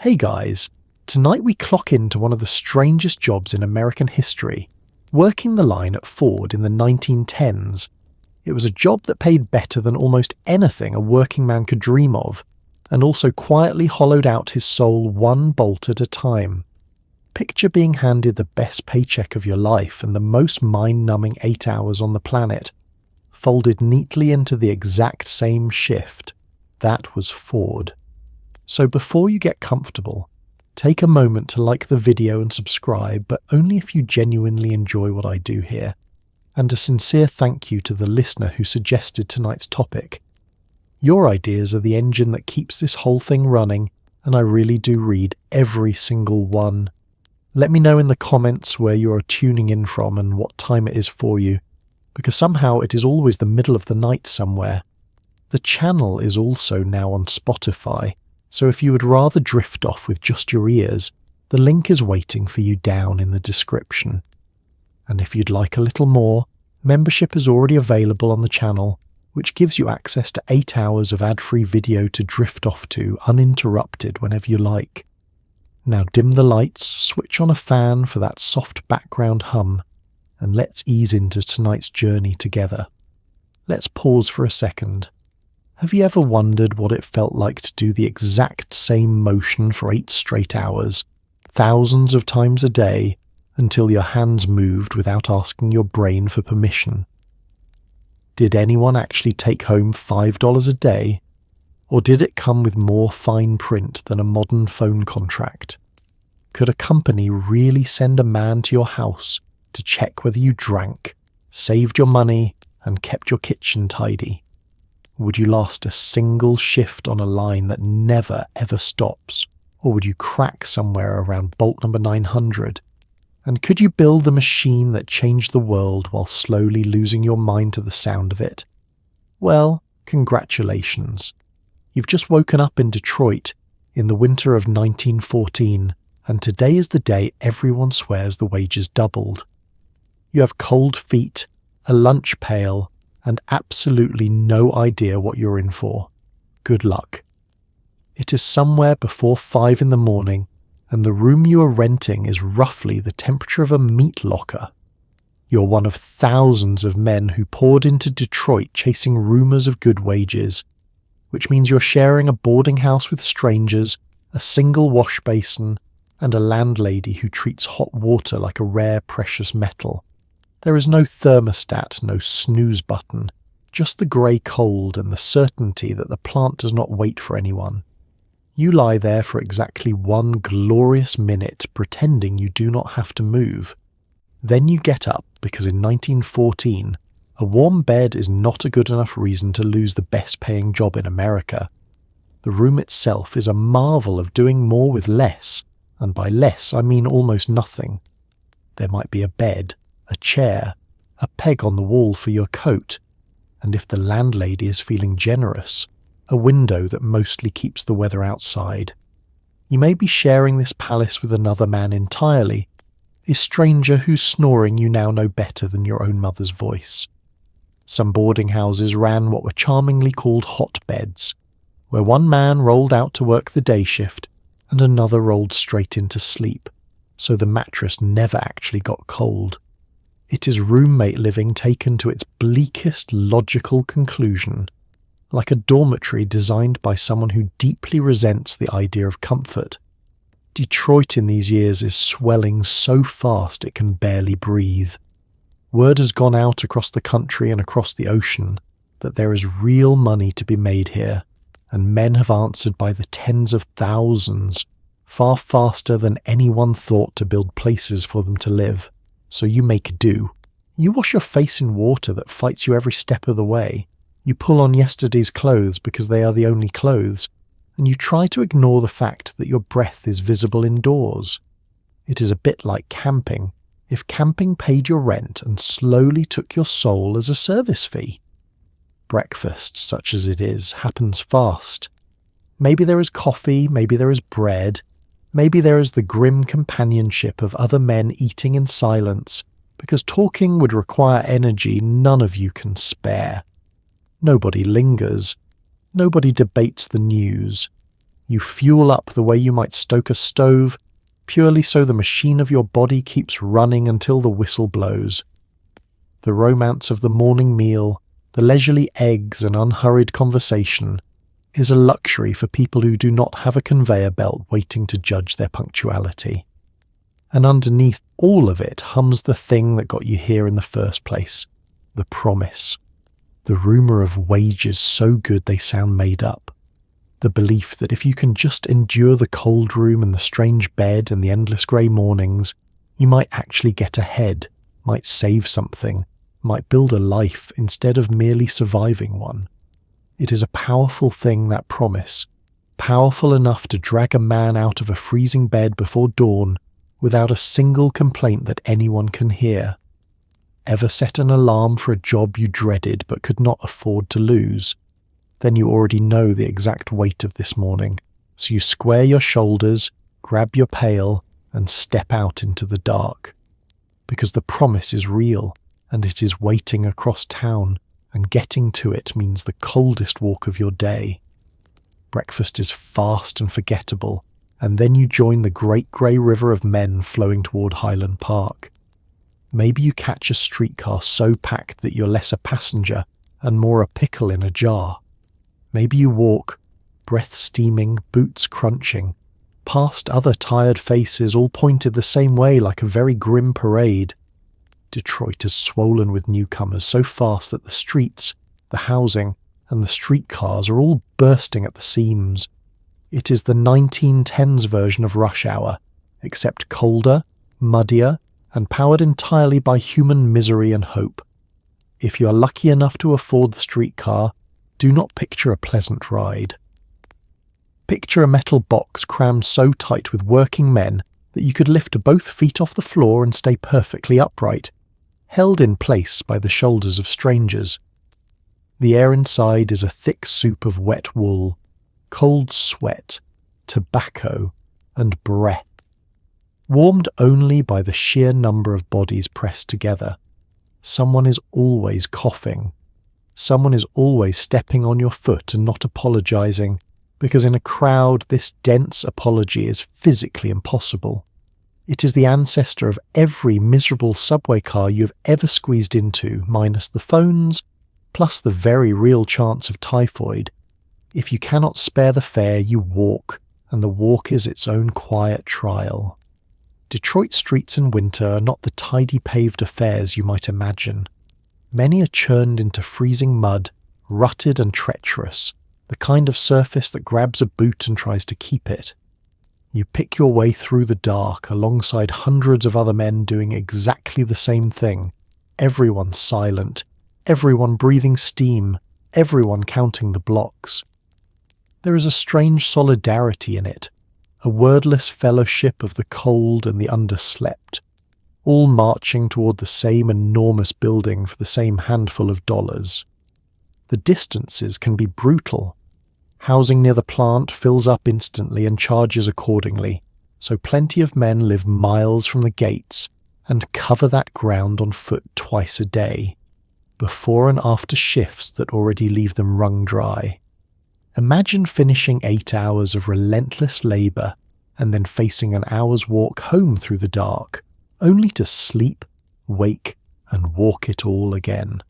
Hey guys, tonight we clock into one of the strangest jobs in American history, working the line at Ford in the 1910s. It was a job that paid better than almost anything a working man could dream of, and also quietly hollowed out his soul one bolt at a time. Picture being handed the best paycheck of your life and the most mind-numbing 8 hours on the planet, folded neatly into the exact same shift. That was Ford. So before you get comfortable, take a moment to like the video and subscribe, but only if you genuinely enjoy what I do here. And a sincere thank you to the listener who suggested tonight's topic. Your ideas are the engine that keeps this whole thing running, and I really do read every single one. Let me know in the comments where you are tuning in from and what time it is for you, because somehow it is always the middle of the night somewhere. The channel is also now on Spotify, so if you would rather drift off with just your ears, the link is waiting for you down in the description. And if you'd like a little more, membership is already available on the channel, which gives you access to 8 hours of ad-free video to drift off to uninterrupted whenever you like. Now dim the lights, switch on a fan for that soft background hum, and let's ease into tonight's journey together. Let's pause for a second. Have you ever wondered what it felt like to do the exact same motion for 8 straight hours, thousands of times a day, until your hands moved without asking your brain for permission? Did anyone actually take home $5 a day? Or did it come with more fine print than a modern phone contract? Could a company really send a man to your house to check whether you drank, saved your money, and kept your kitchen tidy? Would you last a single shift on a line that never ever stops? Or would you crack somewhere around bolt number 900? And could you build the machine that changed the world while slowly losing your mind to the sound of it? Well, congratulations. You've just woken up in Detroit in the winter of 1914, and today is the day everyone swears the wages doubled. You have cold feet, a lunch pail, and absolutely no idea what you're in for. Good luck. It is somewhere before 5 in the morning, and the room you are renting is roughly the temperature of a meat locker. You're one of thousands of men who poured into Detroit chasing rumors of good wages, which means you're sharing a boarding house with strangers, a single wash basin, and a landlady who treats hot water like a rare precious metal. There is no thermostat, no snooze button, just the grey cold and the certainty that the plant does not wait for anyone. You lie there for exactly 1 glorious minute pretending you do not have to move. Then you get up because in 1914, a warm bed is not a good enough reason to lose the best paying job in America. The room itself is a marvel of doing more with less, and by less I mean almost nothing. There might be a bed, a chair, a peg on the wall for your coat, and if the landlady is feeling generous, a window that mostly keeps the weather outside. You may be sharing this palace with another man entirely, a stranger whose snoring you now know better than your own mother's voice. Some boarding houses ran what were charmingly called hotbeds, where one man rolled out to work the day shift and another rolled straight into sleep, so the mattress never actually got cold. It is roommate living taken to its bleakest logical conclusion, like a dormitory designed by someone who deeply resents the idea of comfort. Detroit in these years is swelling so fast it can barely breathe. Word has gone out across the country and across the ocean that there is real money to be made here, and men have answered by the tens of thousands, far faster than anyone thought to build places for them to live. So you make do. You wash your face in water that fights you every step of the way. You pull on yesterday's clothes because they are the only clothes, and you try to ignore the fact that your breath is visible indoors. It is a bit like camping, if camping paid your rent and slowly took your soul as a service fee. Breakfast, such as it is, happens fast. Maybe there is coffee, maybe there is bread, maybe there is the grim companionship of other men eating in silence, because talking would require energy none of you can spare. Nobody lingers. Nobody debates the news. You fuel up the way you might stoke a stove, purely so the machine of your body keeps running until the whistle blows. The romance of the morning meal, the leisurely eggs and unhurried conversation, is a luxury for people who do not have a conveyor belt waiting to judge their punctuality. And underneath all of it hums the thing that got you here in the first place, the promise. The rumour of wages so good they sound made up. The belief that if you can just endure the cold room and the strange bed and the endless grey mornings, you might actually get ahead, might save something, might build a life instead of merely surviving one. It is a powerful thing, that promise, powerful enough to drag a man out of a freezing bed before dawn without a single complaint that anyone can hear. Ever set an alarm for a job you dreaded but could not afford to lose? Then you already know the exact weight of this morning, so you square your shoulders, grab your pail, and step out into the dark. Because the promise is real, and it is waiting across town, and getting to it means the coldest walk of your day. Breakfast is fast and forgettable, and then you join the great grey river of men flowing toward Highland Park. Maybe you catch a streetcar so packed that you're less a passenger and more a pickle in a jar. Maybe you walk, breath steaming, boots crunching, past other tired faces all pointed the same way like a very grim parade. Detroit is swollen with newcomers so fast that the streets, the housing, and the streetcars are all bursting at the seams. It is the 1910s version of rush hour, except colder, muddier, and powered entirely by human misery and hope. If you are lucky enough to afford the streetcar, do not picture a pleasant ride. Picture a metal box crammed so tight with working men that you could lift both feet off the floor and stay perfectly upright, held in place by the shoulders of strangers. The air inside is a thick soup of wet wool, cold sweat, tobacco, and breath, warmed only by the sheer number of bodies pressed together. Someone is always coughing. Someone is always stepping on your foot and not apologising, because in a crowd this dense apology is physically impossible. It is the ancestor of every miserable subway car you have ever squeezed into, minus the phones, plus the very real chance of typhoid. If you cannot spare the fare, you walk, and the walk is its own quiet trial. Detroit streets in winter are not the tidy paved affairs you might imagine. Many are churned into freezing mud, rutted and treacherous, the kind of surface that grabs a boot and tries to keep it. You pick your way through the dark alongside hundreds of other men doing exactly the same thing, everyone silent, everyone breathing steam, everyone counting the blocks. There is a strange solidarity in it, a wordless fellowship of the cold and the underslept, all marching toward the same enormous building for the same handful of dollars. The distances can be brutal. Housing near the plant fills up instantly and charges accordingly, so plenty of men live miles from the gates and cover that ground on foot twice a day, before and after shifts that already leave them wrung dry. Imagine finishing 8 hours of relentless labour and then facing an hour's walk home through the dark, only to sleep, wake, and walk it all again.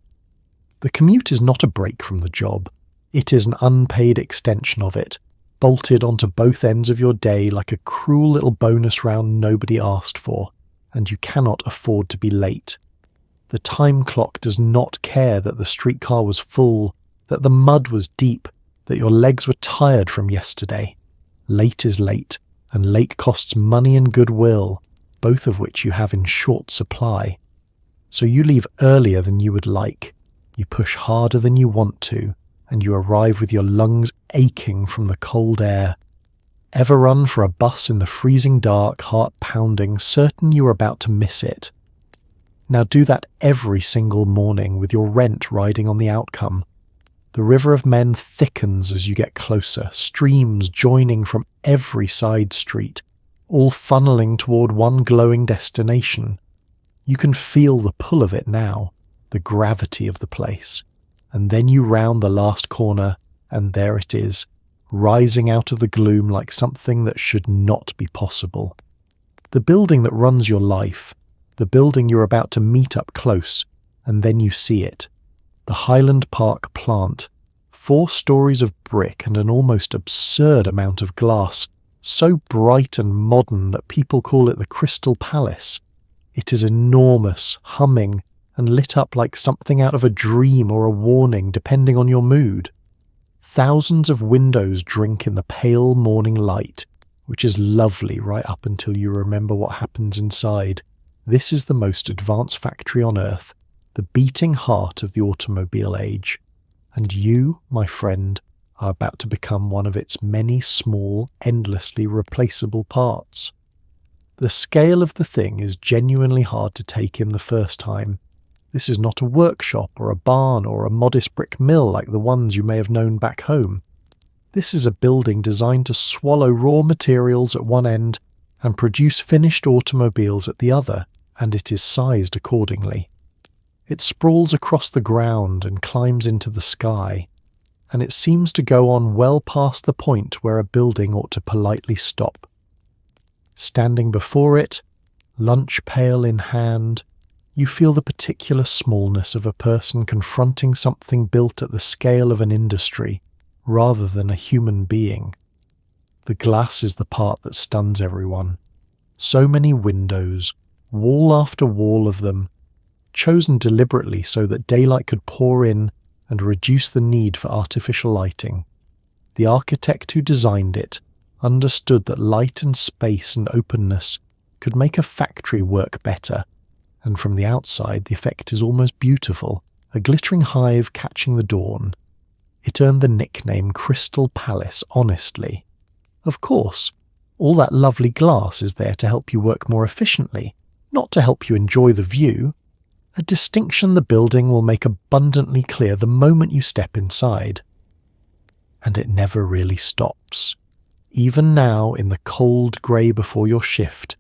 The commute is not a break from the job. It is an unpaid extension of it, bolted onto both ends of your day like a cruel little bonus round nobody asked for, and you cannot afford to be late. The time clock does not care that the streetcar was full, that the mud was deep, that your legs were tired from yesterday. Late is late, and late costs money and goodwill, both of which you have in short supply. So you leave earlier than you would like, you push harder than you want to, and you arrive with your lungs aching from the cold air. Ever run for a bus in the freezing dark, heart pounding, certain you are about to miss it? Now do that every single morning with your rent riding on the outcome. The river of men thickens as you get closer, streams joining from every side street, all funneling toward one glowing destination. You can feel the pull of it now, the gravity of the place. And then you round the last corner, and there it is, rising out of the gloom like something that should not be possible. The building that runs your life, the building you're about to meet up close, and then you see it. The Highland Park plant, 4 stories of brick and an almost absurd amount of glass, so bright and modern that people call it the Crystal Palace. It is enormous, humming, and lit up like something out of a dream or a warning, depending on your mood. Thousands of windows drink in the pale morning light, which is lovely right up until you remember what happens inside. This is the most advanced factory on Earth, the beating heart of the automobile age. And you, my friend, are about to become one of its many small, endlessly replaceable parts. The scale of the thing is genuinely hard to take in the first time. This is not a workshop or a barn or a modest brick mill like the ones you may have known back home. This is a building designed to swallow raw materials at one end and produce finished automobiles at the other, and it is sized accordingly. It sprawls across the ground and climbs into the sky, and it seems to go on well past the point where a building ought to politely stop. Standing before it, lunch pail in hand, you feel the particular smallness of a person confronting something built at the scale of an industry, rather than a human being. The glass is the part that stuns everyone. So many windows, wall after wall of them, chosen deliberately so that daylight could pour in and reduce the need for artificial lighting. The architect who designed it understood that light and space and openness could make a factory work better, and from the outside the effect is almost beautiful, a glittering hive catching the dawn. It earned the nickname Crystal Palace honestly. Of course, all that lovely glass is there to help you work more efficiently, not to help you enjoy the view, a distinction the building will make abundantly clear the moment you step inside. And it never really stops. Even now, in the cold grey before your shift,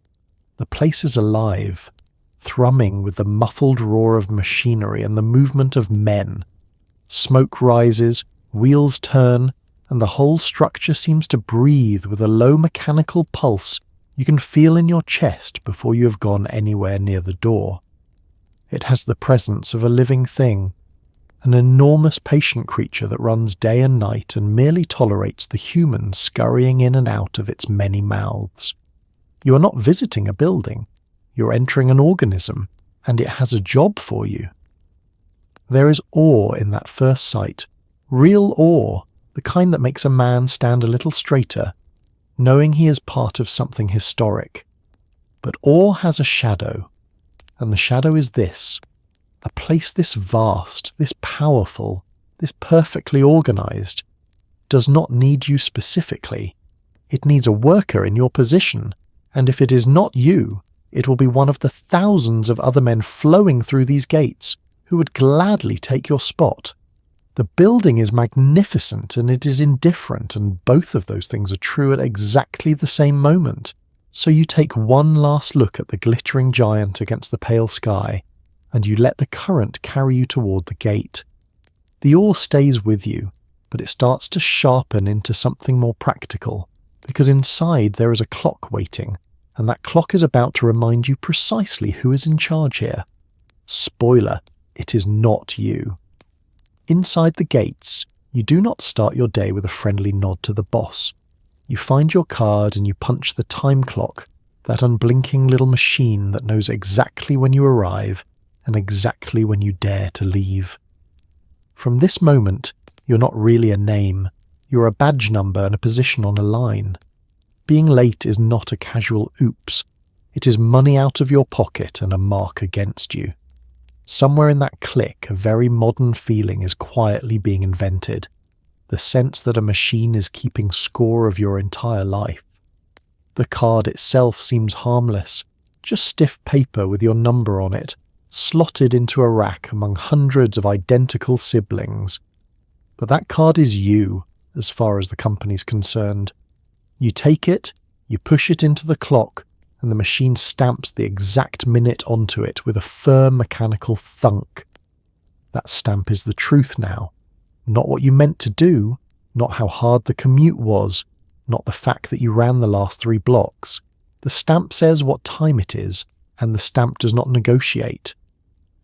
the place is alive, thrumming with the muffled roar of machinery and the movement of men. Smoke rises, wheels turn, and the whole structure seems to breathe with a low mechanical pulse you can feel in your chest before you have gone anywhere near the door. It has the presence of a living thing, an enormous patient creature that runs day and night and merely tolerates the humans scurrying in and out of its many mouths. You are not visiting a building, you're entering an organism, and it has a job for you. There is awe in that first sight, real awe, the kind that makes a man stand a little straighter, knowing he is part of something historic. But awe has a shadow, and the shadow is this: a place this vast, this powerful, this perfectly organized, does not need you specifically. It needs a worker in your position, and if it is not you, it will be one of the thousands of other men flowing through these gates who would gladly take your spot. The building is magnificent and it is indifferent, and both of those things are true at exactly the same moment. So you take one last look at the glittering giant against the pale sky, and you let the current carry you toward the gate. The awe stays with you, but it starts to sharpen into something more practical, because inside there is a clock waiting, and that clock is about to remind you precisely who is in charge here. Spoiler, it is not you. Inside the gates, you do not start your day with a friendly nod to the boss. You find your card and you punch the time clock, that unblinking little machine that knows exactly when you arrive and exactly when you dare to leave. From this moment, you're not really a name. You're a badge number and a position on a line. Being late is not a casual oops. It is money out of your pocket and a mark against you. Somewhere in that click, a very modern feeling is quietly being invented. The sense that a machine is keeping score of your entire life. The card itself seems harmless, just stiff paper with your number on it, slotted into a rack among hundreds of identical siblings. But that card is you, as far as the company's concerned. You take it, you push it into the clock, and the machine stamps the exact minute onto it with a firm mechanical thunk. That stamp is the truth now. Not what you meant to do, not how hard the commute was, not the fact that you ran the last 3 blocks. The stamp says what time it is, and the stamp does not negotiate.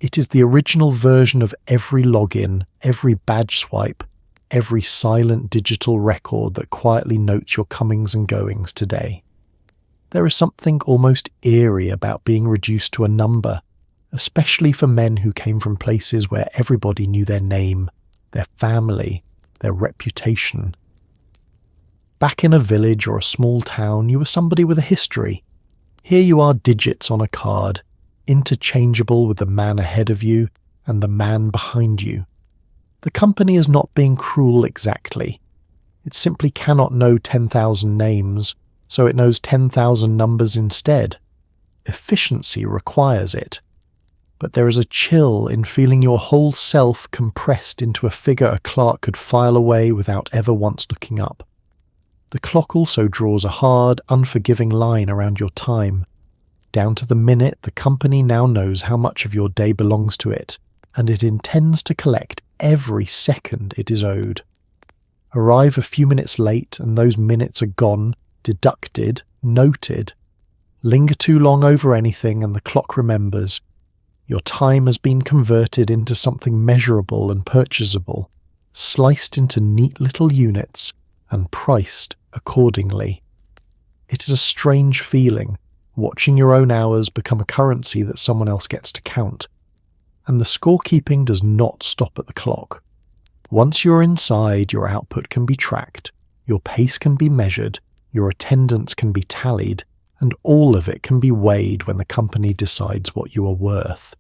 It is the original version of every login, every badge swipe, every silent digital record that quietly notes your comings and goings today. There is something almost eerie about being reduced to a number, especially for men who came from places where everybody knew their name, their family, their reputation. Back in a village or a small town, you were somebody with a history. Here you are, digits on a card, interchangeable with the man ahead of you and the man behind you. The company is not being cruel exactly. It simply cannot know 10,000 names, so it knows 10,000 numbers instead. Efficiency requires it. But there is a chill in feeling your whole self compressed into a figure a clerk could file away without ever once looking up. The clock also draws a hard, unforgiving line around your time. Down to the minute, the company now knows how much of your day belongs to it, and it intends to collect every second it is owed. Arrive a few minutes late and those minutes are gone, deducted, noted. Linger too long over anything and the clock remembers. Your time has been converted into something measurable and purchasable, sliced into neat little units and priced accordingly. It is a strange feeling, watching your own hours become a currency that someone else gets to count. And the scorekeeping does not stop at the clock. Once you're inside, your output can be tracked, your pace can be measured, your attendance can be tallied, and all of it can be weighed when the company decides what you are worth.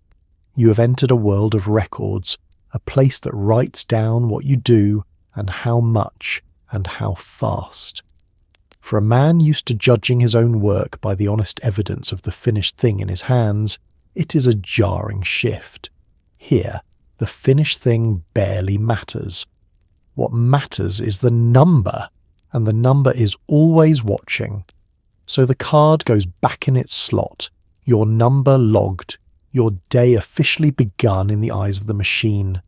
You have entered a world of records, a place that writes down what you do and how much and how fast. For a man used to judging his own work by the honest evidence of the finished thing in his hands, it is a jarring shift. Here, the finished thing barely matters. What matters is the number, and the number is always watching. So the card goes back in its slot, your number logged, your day officially begun in the eyes of the machine.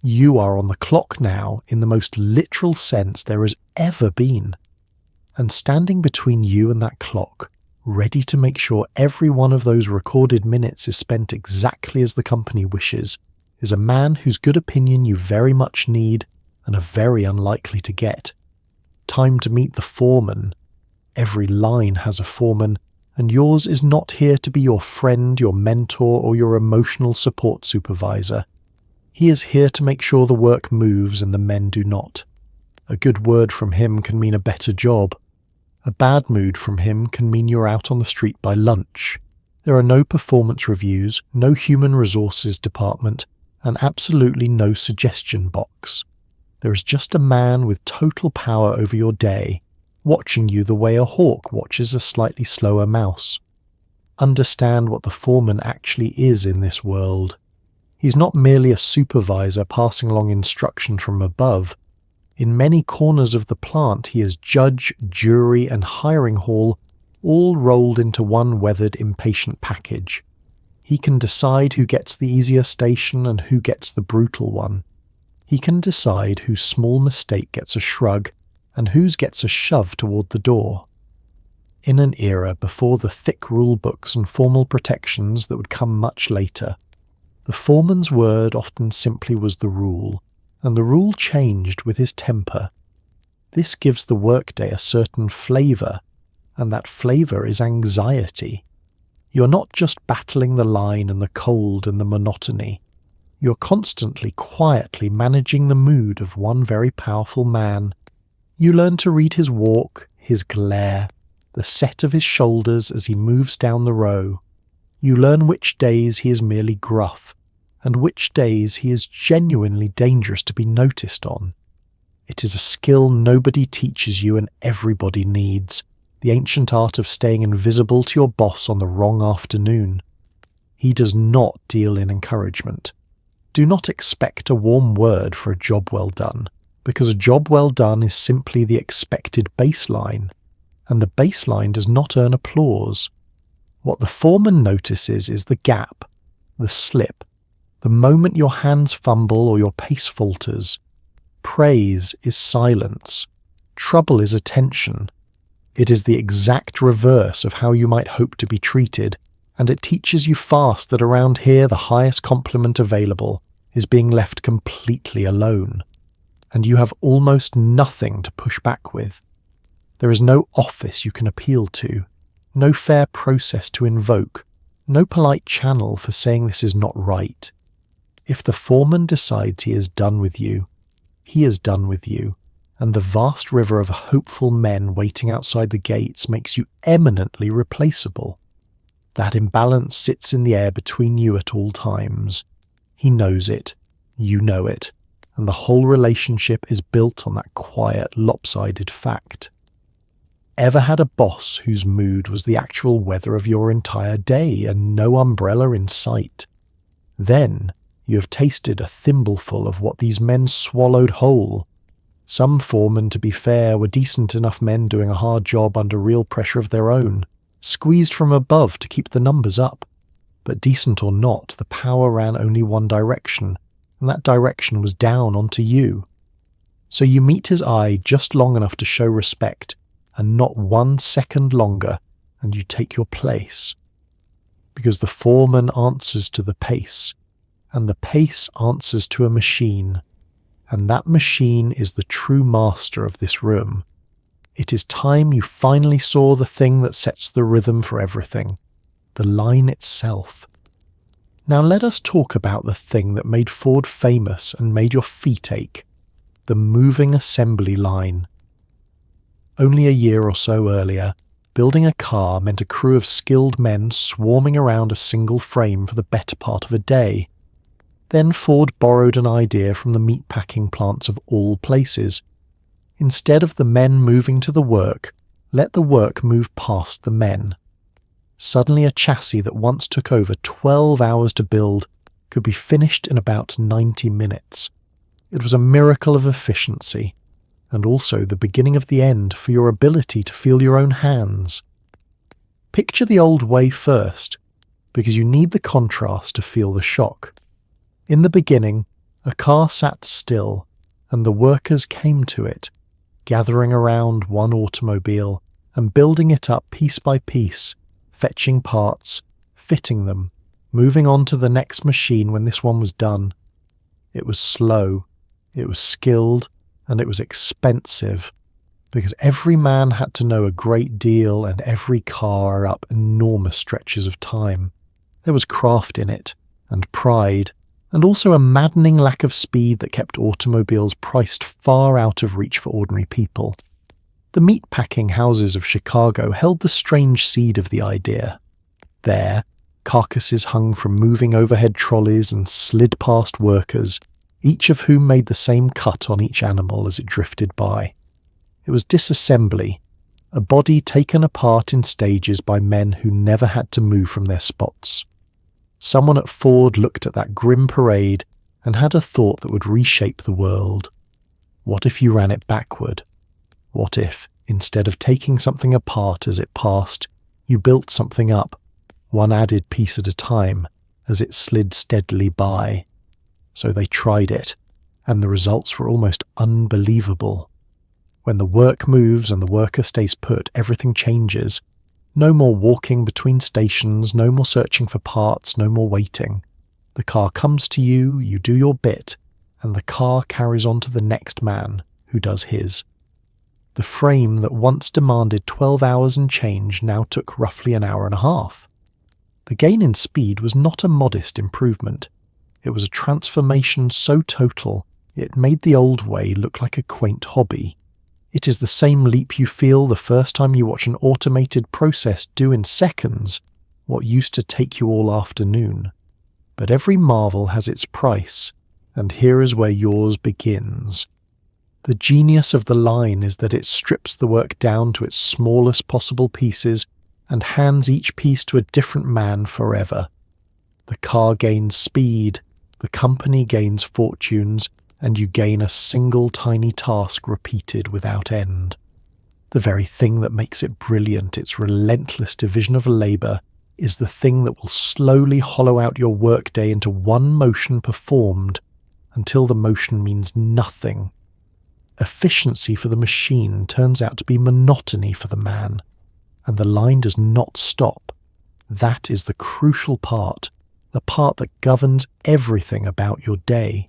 You are on the clock now in the most literal sense there has ever been. And standing between you and that clock, ready to make sure every one of those recorded minutes is spent exactly as the company wishes, is a man whose good opinion you very much need and are very unlikely to get. Time to meet the foreman. Every line has a foreman, and yours is not here to be your friend, your mentor, or your emotional support supervisor. He is here to make sure the work moves and the men do not. A good word from him can mean a better job. A bad mood from him can mean you're out on the street by lunch. There are no performance reviews, no human resources department, and absolutely no suggestion box. There is just a man with total power over your day, watching you the way a hawk watches a slightly slower mouse. Understand what the foreman actually is in this world. He's not merely a supervisor passing along instruction from above. In many corners of the plant he is judge, jury and hiring hall, all rolled into one weathered, impatient package. He can decide who gets the easier station and who gets the brutal one. He can decide whose small mistake gets a shrug and whose gets a shove toward the door. In an era before the thick rule books and formal protections that would come much later, the foreman's word often simply was the rule, and the rule changed with his temper. This gives the workday a certain flavour, and that flavour is anxiety. You're not just battling the line and the cold and the monotony. You're constantly, quietly managing the mood of one very powerful man. You learn to read his walk, his glare, the set of his shoulders as he moves down the row. You learn which days he is merely gruff, and which days he is genuinely dangerous to be noticed on. It is a skill nobody teaches you and everybody needs, the ancient art of staying invisible to your boss on the wrong afternoon. He does not deal in encouragement. Do not expect a warm word for a job well done, because a job well done is simply the expected baseline, and the baseline does not earn applause. What the foreman notices is the gap, the slip, the moment your hands fumble or your pace falters. Praise is silence. Trouble is attention. It is the exact reverse of how you might hope to be treated, and it teaches you fast that around here the highest compliment available is being left completely alone, and you have almost nothing to push back with. There is no office you can appeal to, no fair process to invoke, no polite channel for saying this is not right. If the foreman decides he is done with you, he is done with you, and the vast river of hopeful men waiting outside the gates makes you eminently replaceable. That imbalance sits in the air between you at all times. He knows it, you know it, and the whole relationship is built on that quiet, lopsided fact. Ever had a boss whose mood was the actual weather of your entire day and no umbrella in sight? Then you have tasted a thimbleful of what these men swallowed whole. Some foremen, to be fair, were decent enough men doing a hard job under real pressure of their own, squeezed from above to keep the numbers up. But decent or not, the power ran only one direction, and that direction was down onto you. So you meet his eye just long enough to show respect, and not 1 second longer, and you take your place. Because the foreman answers to the pace, and the pace answers to a machine, and that machine is the true master of this room. It is time you finally saw the thing that sets the rhythm for everything, the line itself. Now let us talk about the thing that made Ford famous and made your feet ache, the moving assembly line. Only a year or so earlier, building a car meant a crew of skilled men swarming around a single frame for the better part of a day. Then Ford borrowed an idea from the meatpacking plants of all places. Instead of the men moving to the work, let the work move past the men. Suddenly a chassis that once took over 12 hours to build could be finished in about 90 minutes. It was a miracle of efficiency, and also the beginning of the end for your ability to feel your own hands. Picture the old way first, because you need the contrast to feel the shock. In the beginning, a car sat still, and the workers came to it, gathering around one automobile and building it up piece by piece, fetching parts, fitting them, moving on to the next machine when this one was done. It was slow, it was skilled, and it was expensive, because every man had to know a great deal and every car up enormous stretches of time. There was craft in it, and pride, and also a maddening lack of speed that kept automobiles priced far out of reach for ordinary people. The meatpacking houses of Chicago held the strange seed of the idea. There, carcasses hung from moving overhead trolleys and slid past workers, each of whom made the same cut on each animal as it drifted by. It was disassembly, a body taken apart in stages by men who never had to move from their spots. Someone at Ford looked at that grim parade and had a thought that would reshape the world. What if you ran it backward? What if, instead of taking something apart as it passed, you built something up, one added piece at a time, as it slid steadily by? So they tried it, and the results were almost unbelievable. When the work moves and the worker stays put, everything changes. No more walking between stations, no more searching for parts, no more waiting. The car comes to you, you do your bit, and the car carries on to the next man, who does his. The frame that once demanded 12 hours and change now took roughly an hour and a half. The gain in speed was not a modest improvement. It was a transformation so total, it made the old way look like a quaint hobby. It is the same leap you feel the first time you watch an automated process do in seconds what used to take you all afternoon. But every marvel has its price, and here is where yours begins. The genius of the line is that it strips the work down to its smallest possible pieces and hands each piece to a different man forever. The car gains speed, the company gains fortunes, and you gain a single tiny task repeated without end. The very thing that makes it brilliant, its relentless division of labour, is the thing that will slowly hollow out your workday into one motion performed, until the motion means nothing, Efficiency for the machine turns out to be monotony for the man, and the line does not stop. That is the crucial part, the part that governs everything about your day.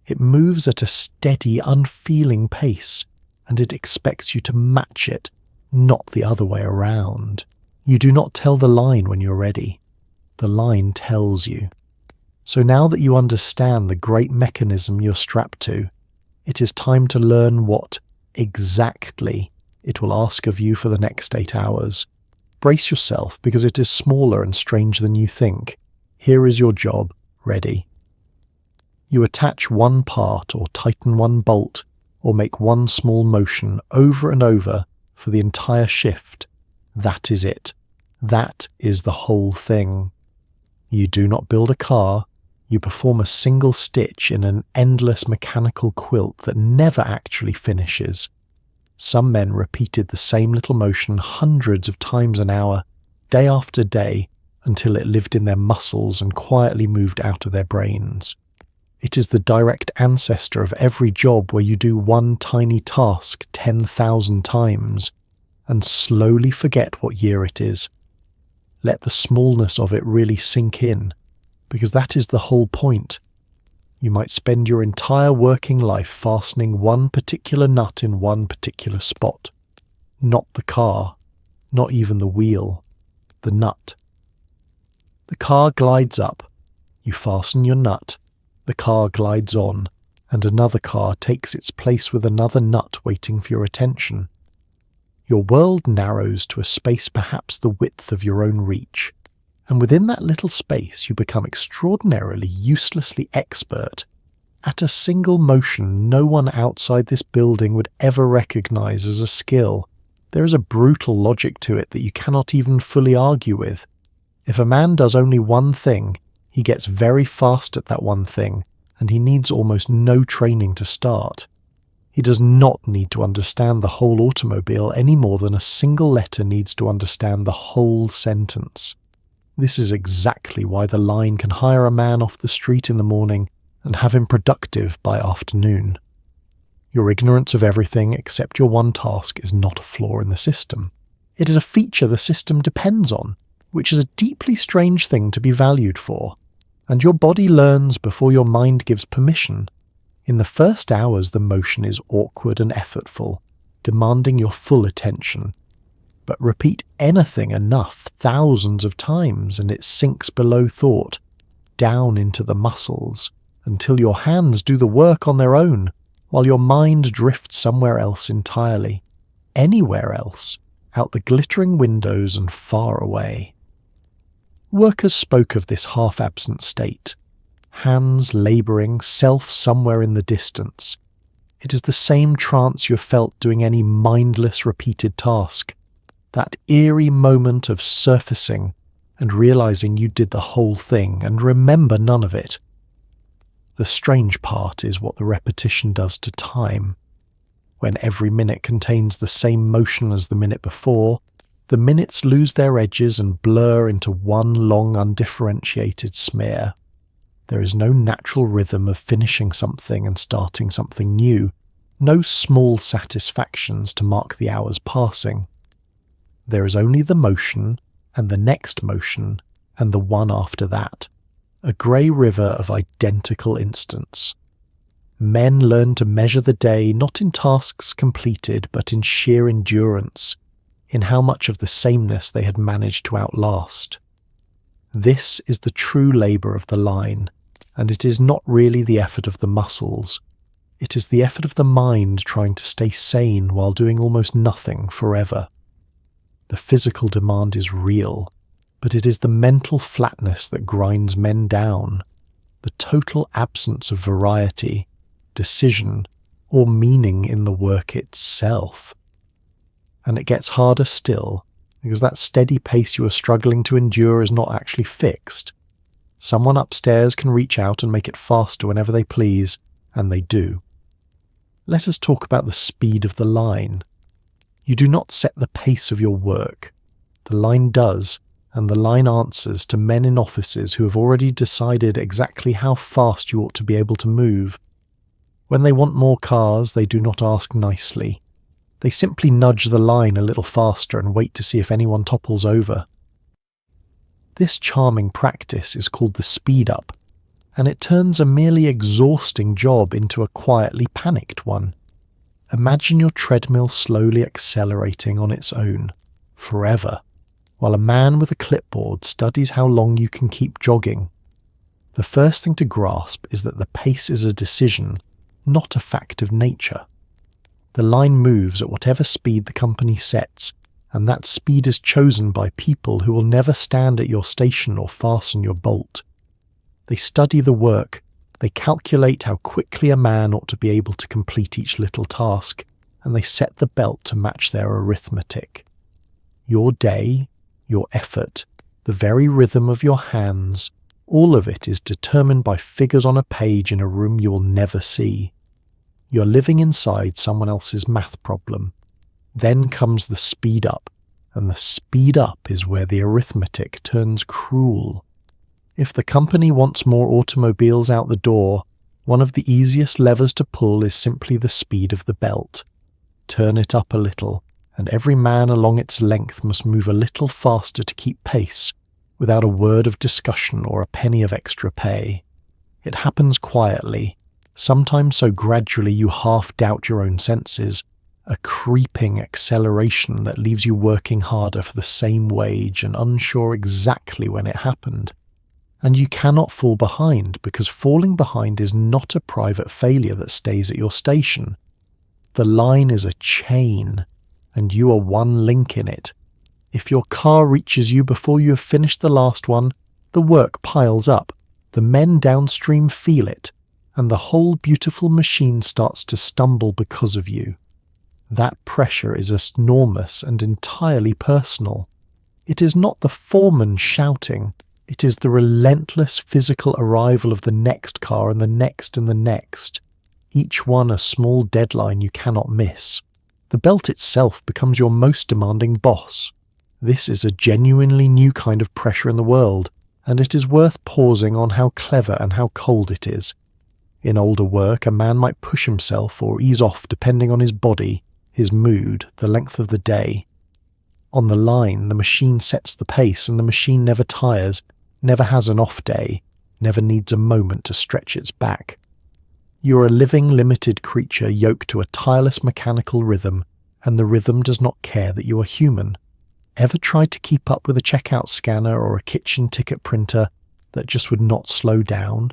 It moves at a steady, unfeeling pace, and it expects you to match it, not the other way around. You do not tell the line when you're ready. The line tells you. So now that you understand the great mechanism you're strapped to, it is time to learn what, exactly, it will ask of you for the next 8 hours. Brace yourself, because it is smaller and stranger than you think. Here is your job, ready. You attach one part, or tighten one bolt, or make one small motion over and over for the entire shift. That is it. That is the whole thing. You do not build a car. You perform a single stitch in an endless mechanical quilt that never actually finishes. Some men repeated the same little motion hundreds of times an hour, day after day, until it lived in their muscles and quietly moved out of their brains. It is the direct ancestor of every job where you do one tiny task 10,000 times and slowly forget what year it is. Let the smallness of it really sink in, because that is the whole point. You might spend your entire working life fastening one particular nut in one particular spot. Not the car, not even the wheel, the nut. The car glides up, you fasten your nut, the car glides on, and another car takes its place with another nut waiting for your attention. Your world narrows to a space perhaps the width of your own reach, and within that little space you become extraordinarily uselessly expert at a single motion no one outside this building would ever recognize as a skill. There is a brutal logic to it that you cannot even fully argue with. If a man does only one thing, he gets very fast at that one thing, and he needs almost no training to start. He does not need to understand the whole automobile any more than a single letter needs to understand the whole sentence. This is exactly why the line can hire a man off the street in the morning and have him productive by afternoon. Your ignorance of everything except your one task is not a flaw in the system. It is a feature the system depends on, which is a deeply strange thing to be valued for. And your body learns before your mind gives permission. In the first hours, the motion is awkward and effortful, demanding your full attention. But repeat anything enough thousands of times and it sinks below thought, down into the muscles, until your hands do the work on their own, while your mind drifts somewhere else entirely, anywhere else, out the glittering windows and far away. Workers spoke of this half-absent state, hands labouring, self somewhere in the distance. It is the same trance you have felt doing any mindless repeated task, that eerie moment of surfacing and realising you did the whole thing and remember none of it. The strange part is what the repetition does to time. When every minute contains the same motion as the minute before, the minutes lose their edges and blur into one long undifferentiated smear. There is no natural rhythm of finishing something and starting something new, no small satisfactions to mark the hours passing. There is only the motion, and the next motion, and the one after that, a grey river of identical instants. Men learn to measure the day not in tasks completed but in sheer endurance, in how much of the sameness they had managed to outlast. This is the true labour of the line, and it is not really the effort of the muscles. It is the effort of the mind trying to stay sane while doing almost nothing forever. The physical demand is real, but it is the mental flatness that grinds men down, the total absence of variety, decision, or meaning in the work itself. And it gets harder still, because that steady pace you are struggling to endure is not actually fixed. Someone upstairs can reach out and make it faster whenever they please, and they do. Let us talk about the speed of the line. You do not set the pace of your work. The line does, and the line answers to men in offices who have already decided exactly how fast you ought to be able to move. When they want more cars, they do not ask nicely. They simply nudge the line a little faster and wait to see if anyone topples over. This charming practice is called the speed up, and it turns a merely exhausting job into a quietly panicked one. Imagine your treadmill slowly accelerating on its own, forever, while a man with a clipboard studies how long you can keep jogging. The first thing to grasp is that the pace is a decision, not a fact of nature. The line moves at whatever speed the company sets, and that speed is chosen by people who will never stand at your station or fasten your bolt. They study the work, they calculate how quickly a man ought to be able to complete each little task, and they set the belt to match their arithmetic. Your day, your effort, the very rhythm of your hands, all of it is determined by figures on a page in a room you will never see. You're living inside someone else's math problem. Then comes the speed up, and the speed up is where the arithmetic turns cruel. If the company wants more automobiles out the door, one of the easiest levers to pull is simply the speed of the belt. Turn it up a little, and every man along its length must move a little faster to keep pace, without a word of discussion or a penny of extra pay. It happens quietly, sometimes so gradually you half doubt your own senses, a creeping acceleration that leaves you working harder for the same wage and unsure exactly when it happened. And you cannot fall behind, because falling behind is not a private failure that stays at your station. The line is a chain, and you are one link in it. If your car reaches you before you have finished the last one, the work piles up, the men downstream feel it, and the whole beautiful machine starts to stumble because of you. That pressure is enormous and entirely personal. It is not the foreman shouting, it is the relentless physical arrival of the next car and the next and the next, each one a small deadline you cannot miss. The belt itself becomes your most demanding boss. This is a genuinely new kind of pressure in the world, and it is worth pausing on how clever and how cold it is. In older work, a man might push himself or ease off depending on his body, his mood, the length of the day. On the line, the machine sets the pace, and the machine never tires, never has an off day, never needs a moment to stretch its back. You're a living, limited creature yoked to a tireless mechanical rhythm, and the rhythm does not care that you are human. Ever tried to keep up with a checkout scanner or a kitchen ticket printer that just would not slow down?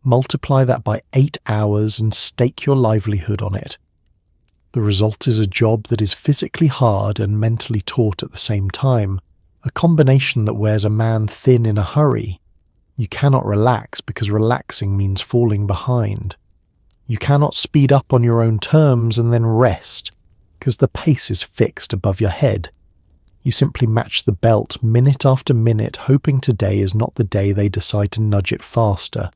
Multiply that by 8 hours and stake your livelihood on it. The result is a job that is physically hard and mentally taut at the same time, a combination that wears a man thin in a hurry. You cannot relax because relaxing means falling behind. You cannot speed up on your own terms and then rest, because the pace is fixed above your head. You simply match the belt minute after minute, hoping today is not the day they decide to nudge it faster.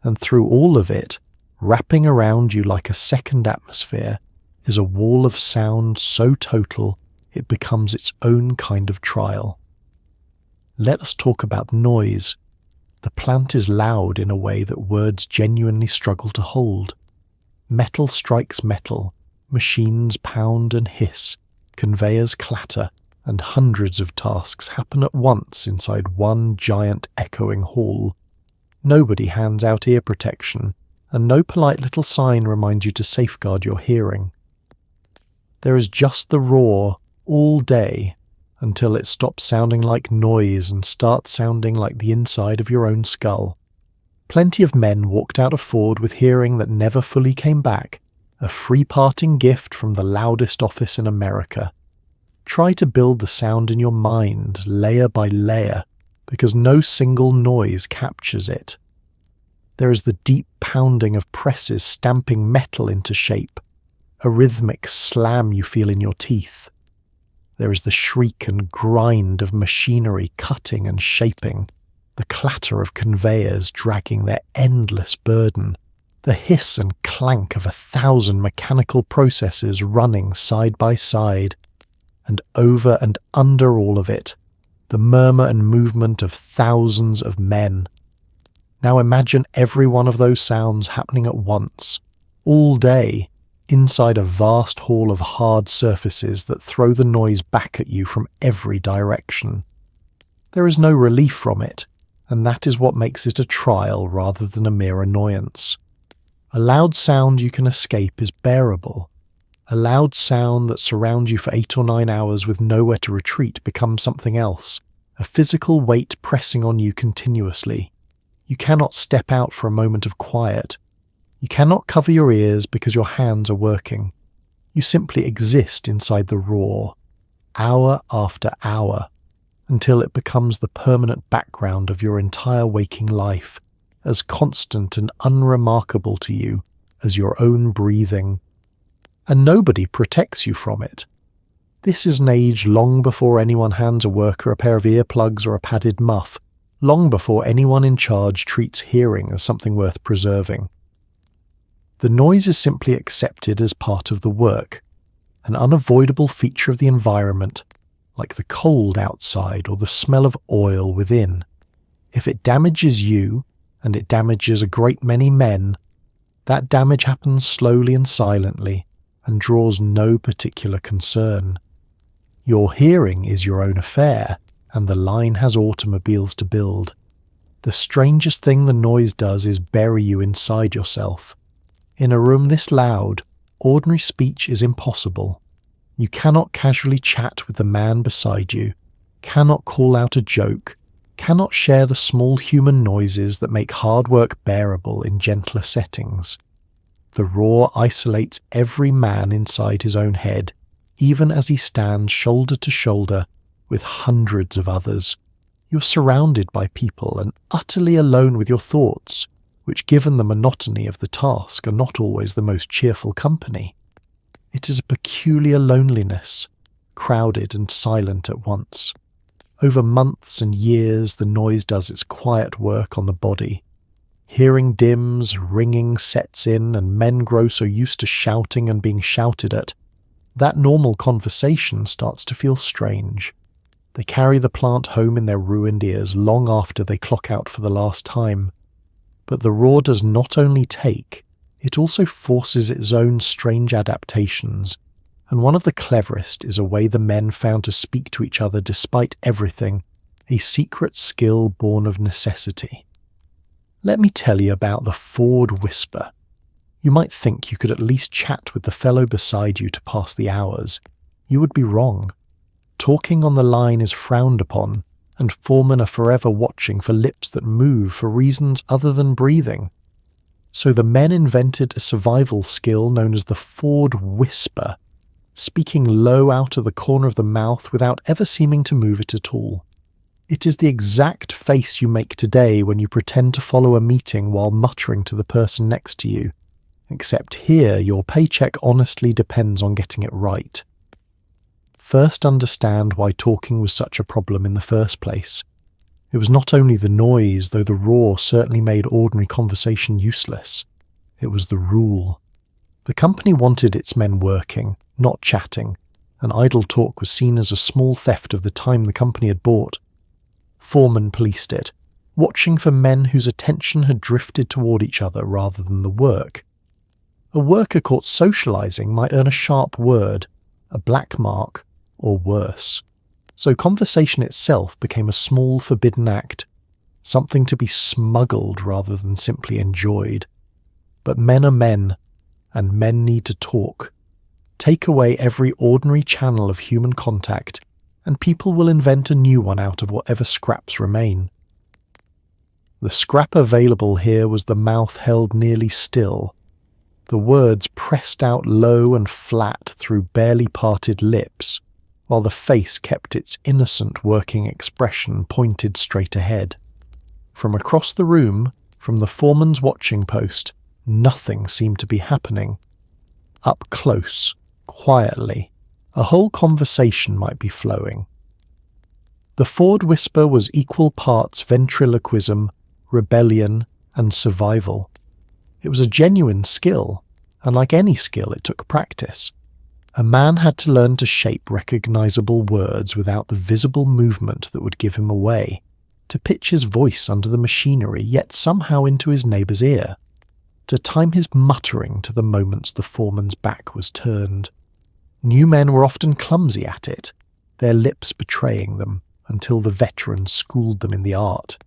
And through all of it, wrapping around you like a second atmosphere, is a wall of sound so total it becomes its own kind of trial. Let us talk about noise. The plant is loud in a way that words genuinely struggle to hold. Metal strikes metal, machines pound and hiss, conveyors clatter, and hundreds of tasks happen at once inside one giant echoing hall. Nobody hands out ear protection, and no polite little sign reminds you to safeguard your hearing. There is just the roar all day, until it stops sounding like noise and starts sounding like the inside of your own skull. Plenty of men walked out of Ford with hearing that never fully came back, a free parting gift from the loudest office in America. Try to build the sound in your mind, layer by layer, because no single noise captures it. There is the deep pounding of presses stamping metal into shape, a rhythmic slam you feel in your teeth. There is the shriek and grind of machinery cutting and shaping, the clatter of conveyors dragging their endless burden, the hiss and clank of 1,000 mechanical processes running side by side, and over and under all of it, the murmur and movement of thousands of men. Now imagine every one of those sounds happening at once, all day, inside a vast hall of hard surfaces that throw the noise back at you from every direction. There is no relief from it, and that is what makes it a trial rather than a mere annoyance. A loud sound you can escape is bearable. A loud sound that surrounds you for 8 or 9 hours with nowhere to retreat becomes something else, a physical weight pressing on you continuously. You cannot step out for a moment of quiet. You cannot cover your ears because your hands are working. You simply exist inside the roar, hour after hour, until it becomes the permanent background of your entire waking life, as constant and unremarkable to you as your own breathing. And nobody protects you from it. This is an age long before anyone hands a worker a pair of earplugs or a padded muff, long before anyone in charge treats hearing as something worth preserving. The noise is simply accepted as part of the work, an unavoidable feature of the environment, like the cold outside or the smell of oil within. If it damages you, and it damages a great many men, that damage happens slowly and silently, and draws no particular concern. Your hearing is your own affair, and the line has automobiles to build. The strangest thing the noise does is bury you inside yourself. In a room this loud, ordinary speech is impossible. You cannot casually chat with the man beside you, cannot call out a joke, cannot share the small human noises that make hard work bearable in gentler settings. The roar isolates every man inside his own head, even as he stands shoulder to shoulder with hundreds of others. You're surrounded by people and utterly alone with your thoughts, which, given the monotony of the task, are not always the most cheerful company. It is a peculiar loneliness, crowded and silent at once. Over months and years, the noise does its quiet work on the body. Hearing dims, ringing sets in, and men grow so used to shouting and being shouted at, that normal conversation starts to feel strange. They carry the plant home in their ruined ears long after they clock out for the last time. But the roar does not only take, it also forces its own strange adaptations, and one of the cleverest is a way the men found to speak to each other despite everything, a secret skill born of necessity. Let me tell you about the Ford whisper. You might think you could at least chat with the fellow beside you to pass the hours. You would be wrong. Talking on the line is frowned upon, and foremen are forever watching for lips that move for reasons other than breathing. So the men invented a survival skill known as the Ford whisper, speaking low out of the corner of the mouth without ever seeming to move it at all. It is the exact face you make today when you pretend to follow a meeting while muttering to the person next to you, except here your paycheck honestly depends on getting it right. First, understand why talking was such a problem in the first place. It was not only the noise, though the roar certainly made ordinary conversation useless. It was the rule. The company wanted its men working, not chatting, and idle talk was seen as a small theft of the time the company had bought. Foremen policed it, watching for men whose attention had drifted toward each other rather than the work. A worker caught socializing might earn a sharp word, a black mark, or worse. So conversation itself became a small forbidden act, something to be smuggled rather than simply enjoyed. But men are men, and men need to talk. Take away every ordinary channel of human contact, and people will invent a new one out of whatever scraps remain. The scrap available here was the mouth held nearly still, the words pressed out low and flat through barely parted lips, while the face kept its innocent working expression pointed straight ahead. From across the room, from the foreman's watching post, nothing seemed to be happening. Up close, quietly, a whole conversation might be flowing. The Ford whisper was equal parts ventriloquism, rebellion, and survival. It was a genuine skill, and like any skill, it took practice. A man had to learn to shape recognizable words without the visible movement that would give him away, to pitch his voice under the machinery, yet somehow into his neighbor's ear. to time his muttering to the moments the foreman's back was turned. New men were often clumsy at it, their lips betraying them until the veteran schooled them in the art.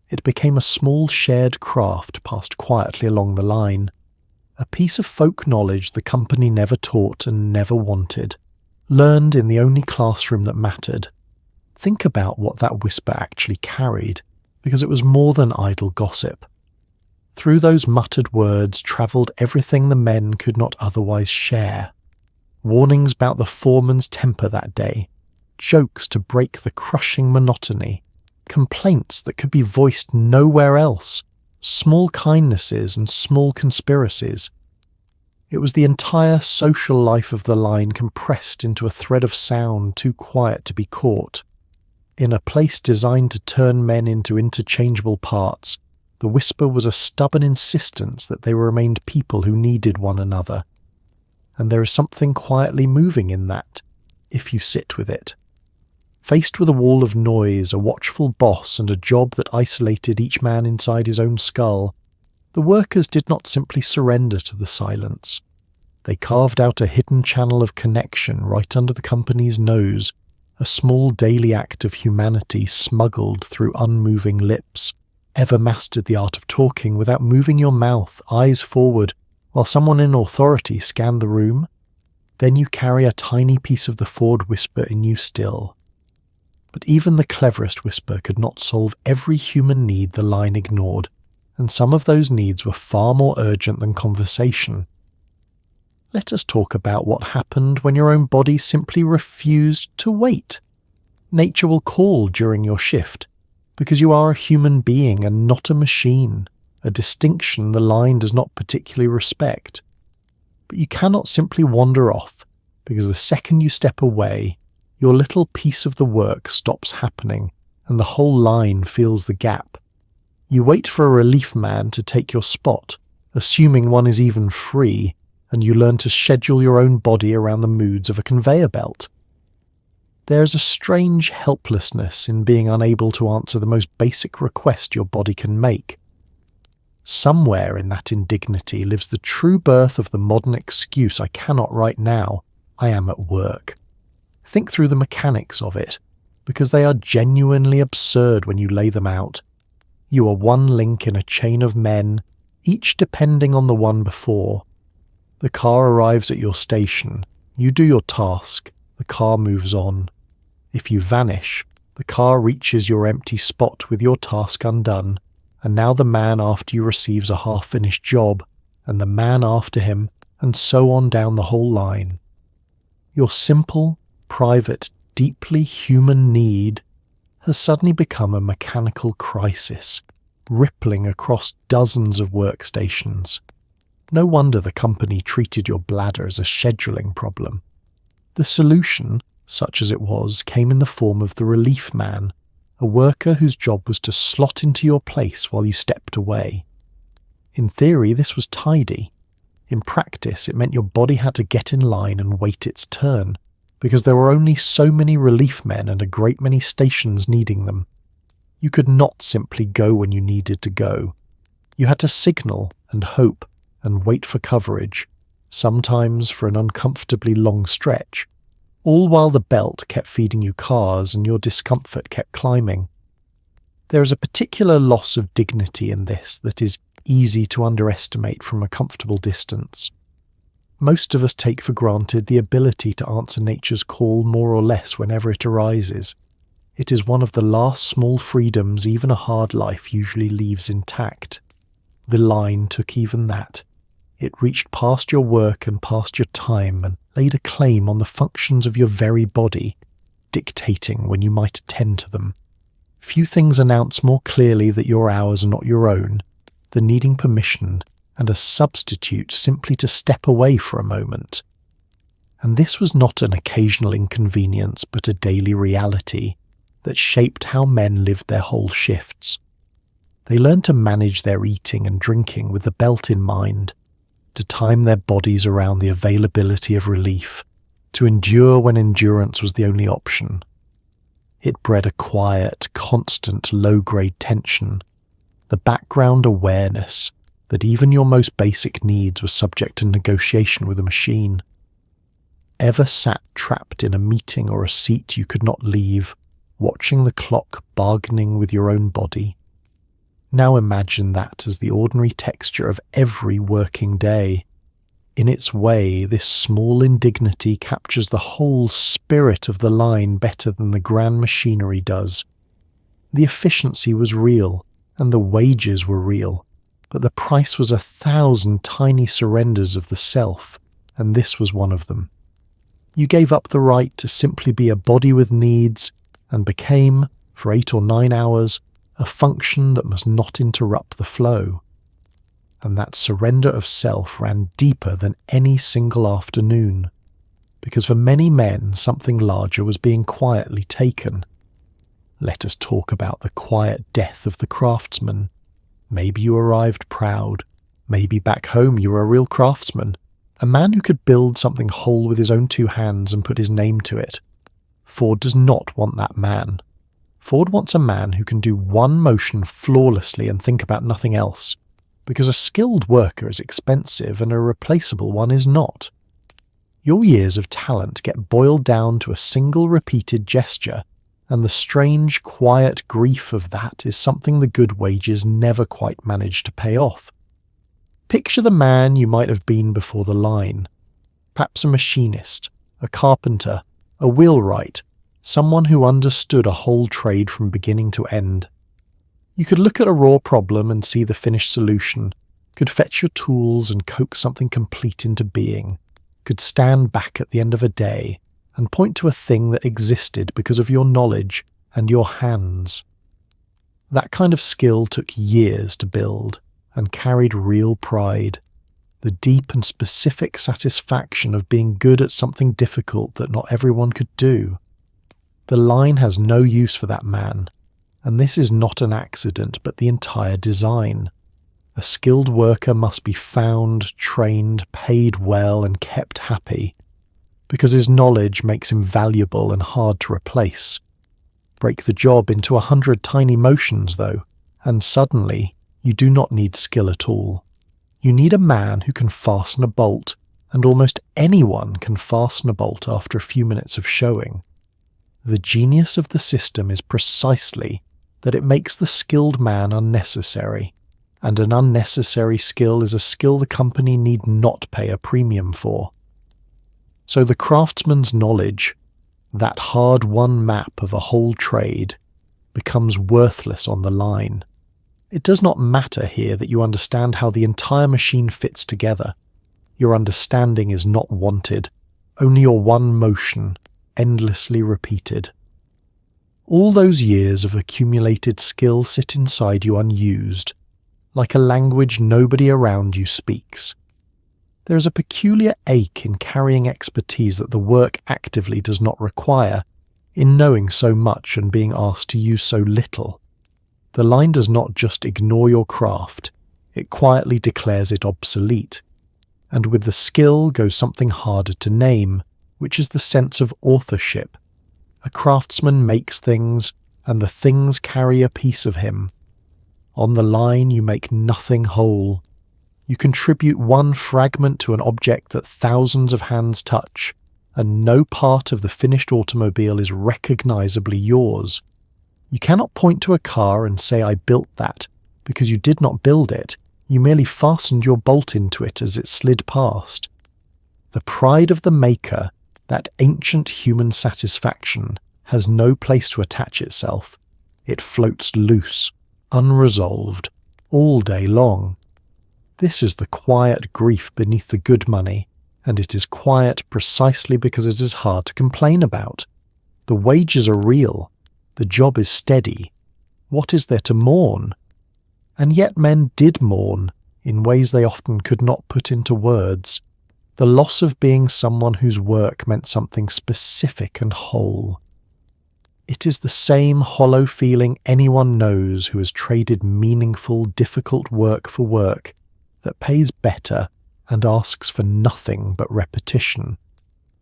It became a small shared craft passed quietly along the line, a piece of folk knowledge the company never taught and never wanted, learned in the only classroom that mattered. Think about what that whisper actually carried, because it was more than idle gossip. Through those muttered words travelled everything the men could not otherwise share. Warnings about the foreman's temper that day, jokes to break the crushing monotony, complaints that could be voiced nowhere else, small kindnesses and small conspiracies. It was the entire social life of the line compressed into a thread of sound too quiet to be caught. In a place designed to turn men into interchangeable parts, the whisper was a stubborn insistence that they remained people who needed one another. And there is something quietly moving in that, if you sit with it. Faced with a wall of noise, a watchful boss, and a job that isolated each man inside his own skull, the workers did not simply surrender to the silence. They carved out a hidden channel of connection right under the company's nose, a small daily act of humanity smuggled through unmoving lips. Ever mastered the art of talking without moving your mouth, eyes forward, while someone in authority scanned the room? Then you carry a tiny piece of the Ford whisper in you still. But even the cleverest whisper could not solve every human need the line ignored, and some of those needs were far more urgent than conversation. Let us talk about what happened when your own body simply refused to wait. Nature will call during your shift, because you are a human being and not a machine, a distinction the line does not particularly respect. But you cannot simply wander off, because the second you step away, your little piece of the work stops happening, and the whole line feels the gap. You wait for a relief man to take your spot, assuming one is even free, and you learn to schedule your own body around the moods of a conveyor belt. There is a strange helplessness in being unable to answer the most basic request your body can make. Somewhere in that indignity lives the true birth of the modern excuse I cannot right now. I am at work. Think through the mechanics of it, because they are genuinely absurd when you lay them out. You are one link in a chain of men, each depending on the one before. The car arrives at your station, you do your task, the car moves on. If you vanish, the car reaches your empty spot with your task undone, and now the man after you receives a half-finished job, and the man after him, and so on down the whole line. Your simple, private, deeply human need has suddenly become a mechanical crisis, rippling across dozens of workstations. No wonder the company treated your bladder as a scheduling problem. The solution, such as it was, came in the form of the relief man, a worker whose job was to slot into your place while you stepped away. In theory, this was tidy. In practice, it meant your body had to get in line and wait its turn, because there were only so many relief men and a great many stations needing them. You could not simply go when you needed to go. You had to signal and hope and wait for coverage, sometimes for an uncomfortably long stretch, all while the belt kept feeding you cars and your discomfort kept climbing. There is a particular loss of dignity in this that is easy to underestimate from a comfortable distance. Most of us take for granted the ability to answer nature's call more or less whenever it arises. It is one of the last small freedoms even a hard life usually leaves intact. The line took even that. It reached past your work and past your time and laid a claim on the functions of your very body, dictating when you might attend to them. Few things announce more clearly that your hours are not your own than needing permission and a substitute simply to step away for a moment. And this was not an occasional inconvenience but a daily reality that shaped how men lived their whole shifts. They learned to manage their eating and drinking with the belt in mind, to time their bodies around the availability of relief, to endure when endurance was the only option. It bred a quiet, constant, low-grade tension, the background awareness that even your most basic needs were subject to negotiation with a machine? Ever sat trapped in a meeting or a seat you could not leave, watching the clock bargaining with your own body? Now imagine that as the ordinary texture of every working day. In its way, this small indignity captures the whole spirit of the line better than the grand machinery does. The efficiency was real, and the wages were real, but the price was 1,000 tiny surrenders of the self, and this was one of them. You gave up the right to simply be a body with needs, and became, for 8 or 9 hours, a function that must not interrupt the flow. And that surrender of self ran deeper than any single afternoon, because for many men something larger was being quietly taken. Let us talk about the quiet death of the craftsman. Maybe you arrived proud, maybe back home you were a real craftsman, a man who could build something whole with his own 2 hands and put his name to it. Ford does not want that man. Ford wants a man who can do one motion flawlessly and think about nothing else, because a skilled worker is expensive and a replaceable one is not. Your years of talent get boiled down to a single repeated gesture, and the strange, quiet grief of that is something the good wages never quite manage to pay off. Picture the man you might have been before the line. Perhaps a machinist, a carpenter, a wheelwright, someone who understood a whole trade from beginning to end. You could look at a raw problem and see the finished solution, could fetch your tools and coax something complete into being, could stand back at the end of a day and point to a thing that existed because of your knowledge and your hands. That kind of skill took years to build and carried real pride, the deep and specific satisfaction of being good at something difficult that not everyone could do. The line has no use for that man, and this is not an accident but the entire design. A skilled worker must be found, trained, paid well and kept happy, because his knowledge makes him valuable and hard to replace. Break the job into 100 tiny motions though, and suddenly you do not need skill at all. You need a man who can fasten a bolt, and almost anyone can fasten a bolt after a few minutes of showing. The genius of the system is precisely that it makes the skilled man unnecessary, and an unnecessary skill is a skill the company need not pay a premium for. So the craftsman's knowledge, that hard-won map of a whole trade, becomes worthless on the line. It does not matter here that you understand how the entire machine fits together. Your understanding is not wanted, only your one motion, endlessly repeated. All those years of accumulated skill sit inside you unused, like a language nobody around you speaks. There is a peculiar ache in carrying expertise that the work actively does not require, in knowing so much and being asked to use so little. The line does not just ignore your craft, it quietly declares it obsolete. And with the skill goes something harder to name, which is the sense of authorship. A craftsman makes things, and the things carry a piece of him. On the line you make nothing whole. You contribute one fragment to an object that thousands of hands touch, and no part of the finished automobile is recognizably yours. You cannot point to a car and say, "I built that," because you did not build it. You merely fastened your bolt into it as it slid past. The pride of the maker, that ancient human satisfaction, has no place to attach itself. It floats loose, unresolved, all day long. This is the quiet grief beneath the good money, and it is quiet precisely because it is hard to complain about. The wages are real. The job is steady. What is there to mourn? And yet men did mourn, in ways they often could not put into words, the loss of being someone whose work meant something specific and whole. It is the same hollow feeling anyone knows who has traded meaningful, difficult work for work that pays better and asks for nothing but repetition.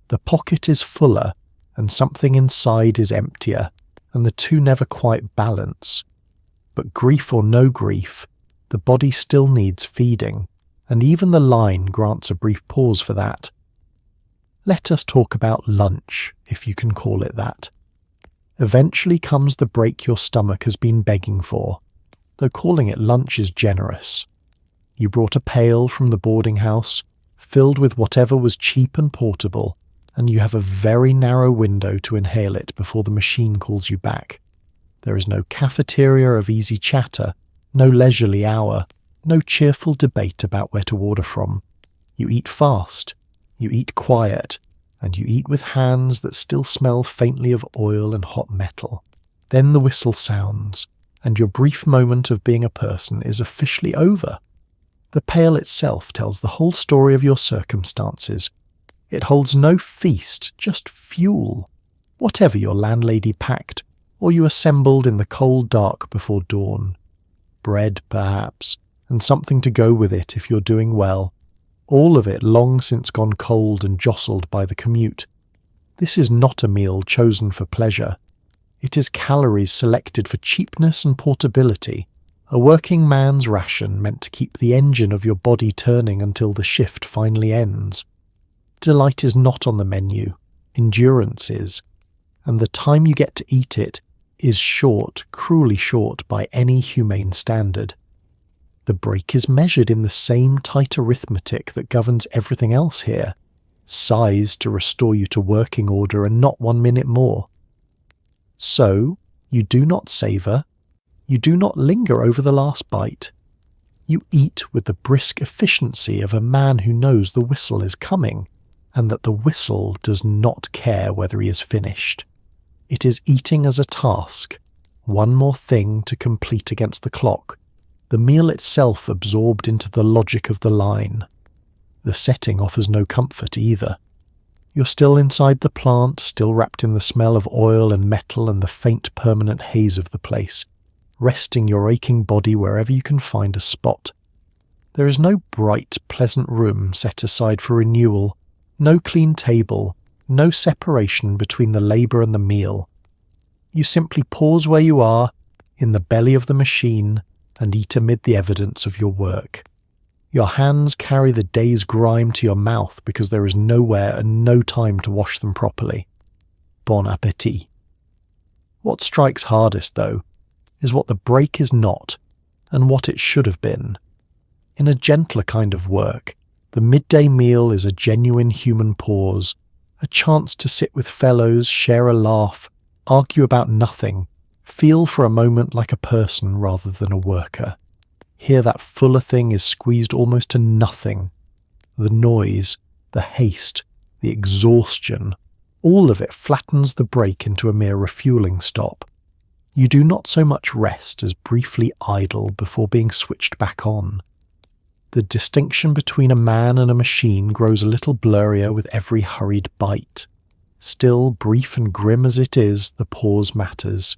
The pocket is fuller, and something inside is emptier, and the two never quite balance. But grief or no grief, The body still needs feeding, and even the line grants a brief pause for that. Let us talk about lunch, if you can call it that. Eventually comes the break your stomach has been begging for, though calling it lunch is generous. You brought a pail from the boarding house, filled with whatever was cheap and portable, and you have a very narrow window to inhale it before the machine calls you back. There is no cafeteria of easy chatter, no leisurely hour, no cheerful debate about where to order from. You eat fast, you eat quiet, and you eat with hands that still smell faintly of oil and hot metal. Then the whistle sounds, and your brief moment of being a person is officially over. The pail itself tells the whole story of your circumstances. It holds no feast, just fuel. Whatever your landlady packed, or you assembled in the cold dark before dawn. Bread, perhaps, and something to go with it if you're doing well. All of it long since gone cold and jostled by the commute. This is not a meal chosen for pleasure. It is calories selected for cheapness and portability, a working man's ration meant to keep the engine of your body turning until the shift finally ends. Delight is not on the menu, endurance is, and the time you get to eat it is short, cruelly short by any humane standard. The break is measured in the same tight arithmetic that governs everything else here, sized to restore you to working order and not 1 minute more. So, you do not savour, you do not linger over the last bite. You eat with the brisk efficiency of a man who knows the whistle is coming, and that the whistle does not care whether he is finished. It is eating as a task, one more thing to complete against the clock, the meal itself absorbed into the logic of the line. The setting offers no comfort either. You're still inside the plant, still wrapped in the smell of oil and metal and the faint permanent haze of the place, resting your aching body wherever you can find a spot. There is no bright, pleasant room set aside for renewal, no clean table, no separation between the labour and the meal. You simply pause where you are, in the belly of the machine, and eat amid the evidence of your work. Your hands carry the day's grime to your mouth because there is nowhere and no time to wash them properly. Bon appétit. What strikes hardest, though, is what the break is not, and what it should have been. In a gentler kind of work, the midday meal is a genuine human pause, a chance to sit with fellows, share a laugh, argue about nothing, feel for a moment like a person rather than a worker. Here that fuller thing is squeezed almost to nothing. The noise, the haste, the exhaustion, all of it flattens the break into a mere refuelling stop. You do not so much rest as briefly idle before being switched back on. The distinction between a man and a machine grows a little blurrier with every hurried bite. Still, brief and grim as it is, the pause matters.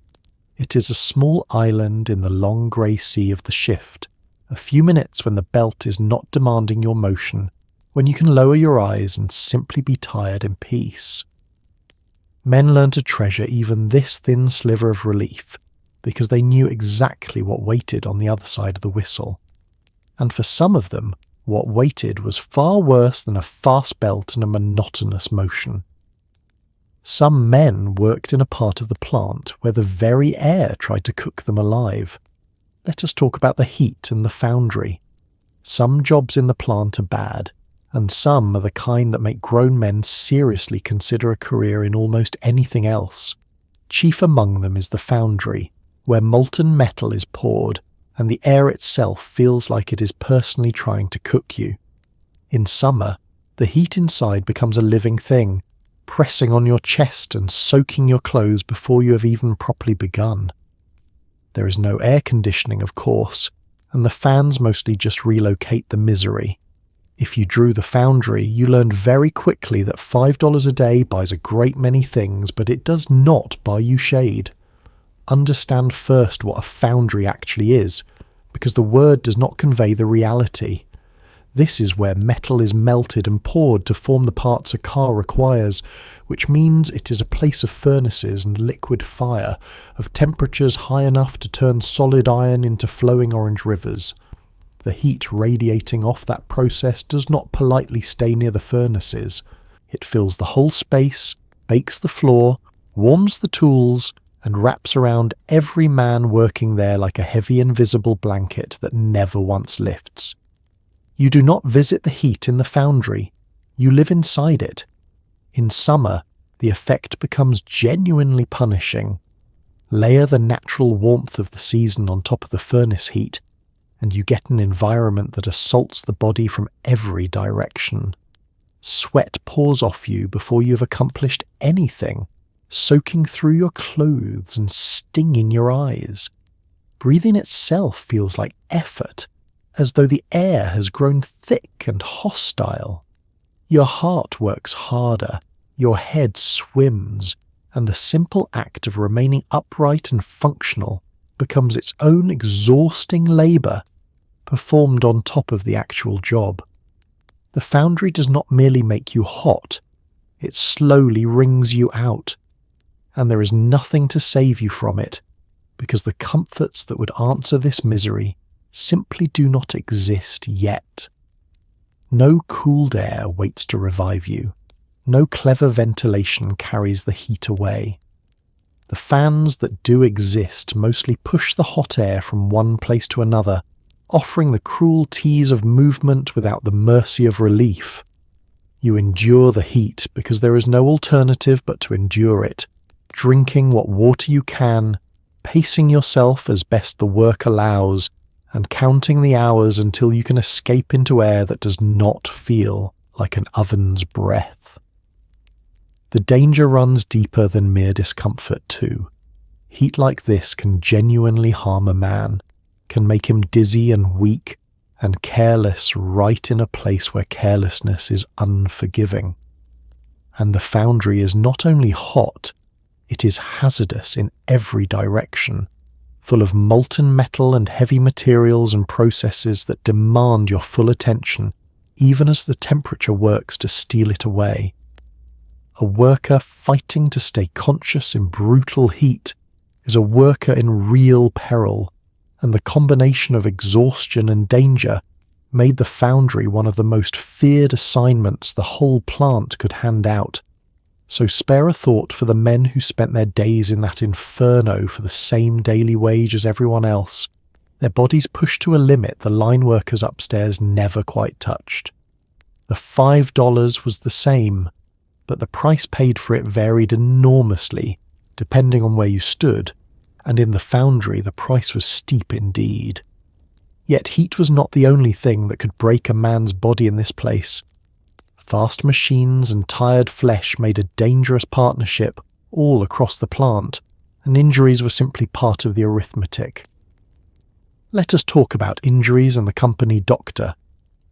It is a small island in the long grey sea of the shift, a few minutes when the belt is not demanding your motion, when you can lower your eyes and simply be tired in peace. Men learn to treasure even this thin sliver of relief, because they knew exactly what waited on the other side of the whistle. And for some of them, what waited was far worse than a fast belt and a monotonous motion. Some men worked in a part of the plant where the very air tried to cook them alive. Let us talk about the heat and the foundry. Some jobs in the plant are bad, and some are the kind that make grown men seriously consider a career in almost anything else. Chief among them is the foundry, where molten metal is poured, and the air itself feels like it is personally trying to cook you. In summer, the heat inside becomes a living thing, pressing on your chest and soaking your clothes before you have even properly begun. There is no air conditioning, of course, and the fans mostly just relocate the misery. If you drew the foundry, you learned very quickly that $5 a day buys a great many things, but it does not buy you shade. Understand first what a foundry actually is, because the word does not convey the reality. This is where metal is melted and poured to form the parts a car requires, which means it is a place of furnaces and liquid fire, of temperatures high enough to turn solid iron into flowing orange rivers. The heat radiating off that process does not politely stay near the furnaces. It fills the whole space, bakes the floor, warms the tools, and wraps around every man working there like a heavy invisible blanket that never once lifts. You do not visit the heat in the foundry, you live inside it. In summer, the effect becomes genuinely punishing. Layer the natural warmth of the season on top of the furnace heat, and you get an environment that assaults the body from every direction. Sweat pours off you before you have accomplished anything, soaking through your clothes and stinging your eyes. Breathing itself feels like effort, as though the air has grown thick and hostile. Your heart works harder, your head swims, and the simple act of remaining upright and functional becomes its own exhausting labour, performed on top of the actual job. The foundry does not merely make you hot, it slowly wrings you out, and there is nothing to save you from it, because the comforts that would answer this misery simply do not exist yet. No cooled air waits to revive you. No clever ventilation carries the heat away. The fans that do exist mostly push the hot air from one place to another, offering the cruel tease of movement without the mercy of relief. You endure the heat because there is no alternative but to endure it, drinking what water you can, pacing yourself as best the work allows, and counting the hours until you can escape into air that does not feel like an oven's breath. The danger runs deeper than mere discomfort too. Heat like this can genuinely harm a man, can make him dizzy and weak and careless right in a place where carelessness is unforgiving. And the foundry is not only hot, it is hazardous in every direction, full of molten metal and heavy materials and processes that demand your full attention, even as the temperature works to steal it away. A worker fighting to stay conscious in brutal heat is a worker in real peril, and the combination of exhaustion and danger made the foundry one of the most feared assignments the whole plant could hand out. So spare a thought for the men who spent their days in that inferno for the same daily wage as everyone else, their bodies pushed to a limit the line workers upstairs never quite touched. The $5 was the same, but the price paid for it varied enormously, depending on where you stood, and in the foundry the price was steep indeed. Yet heat was not the only thing that could break a man's body in this place. Fast machines and tired flesh made a dangerous partnership all across the plant, and injuries were simply part of the arithmetic. Let us talk about injuries and the company doctor.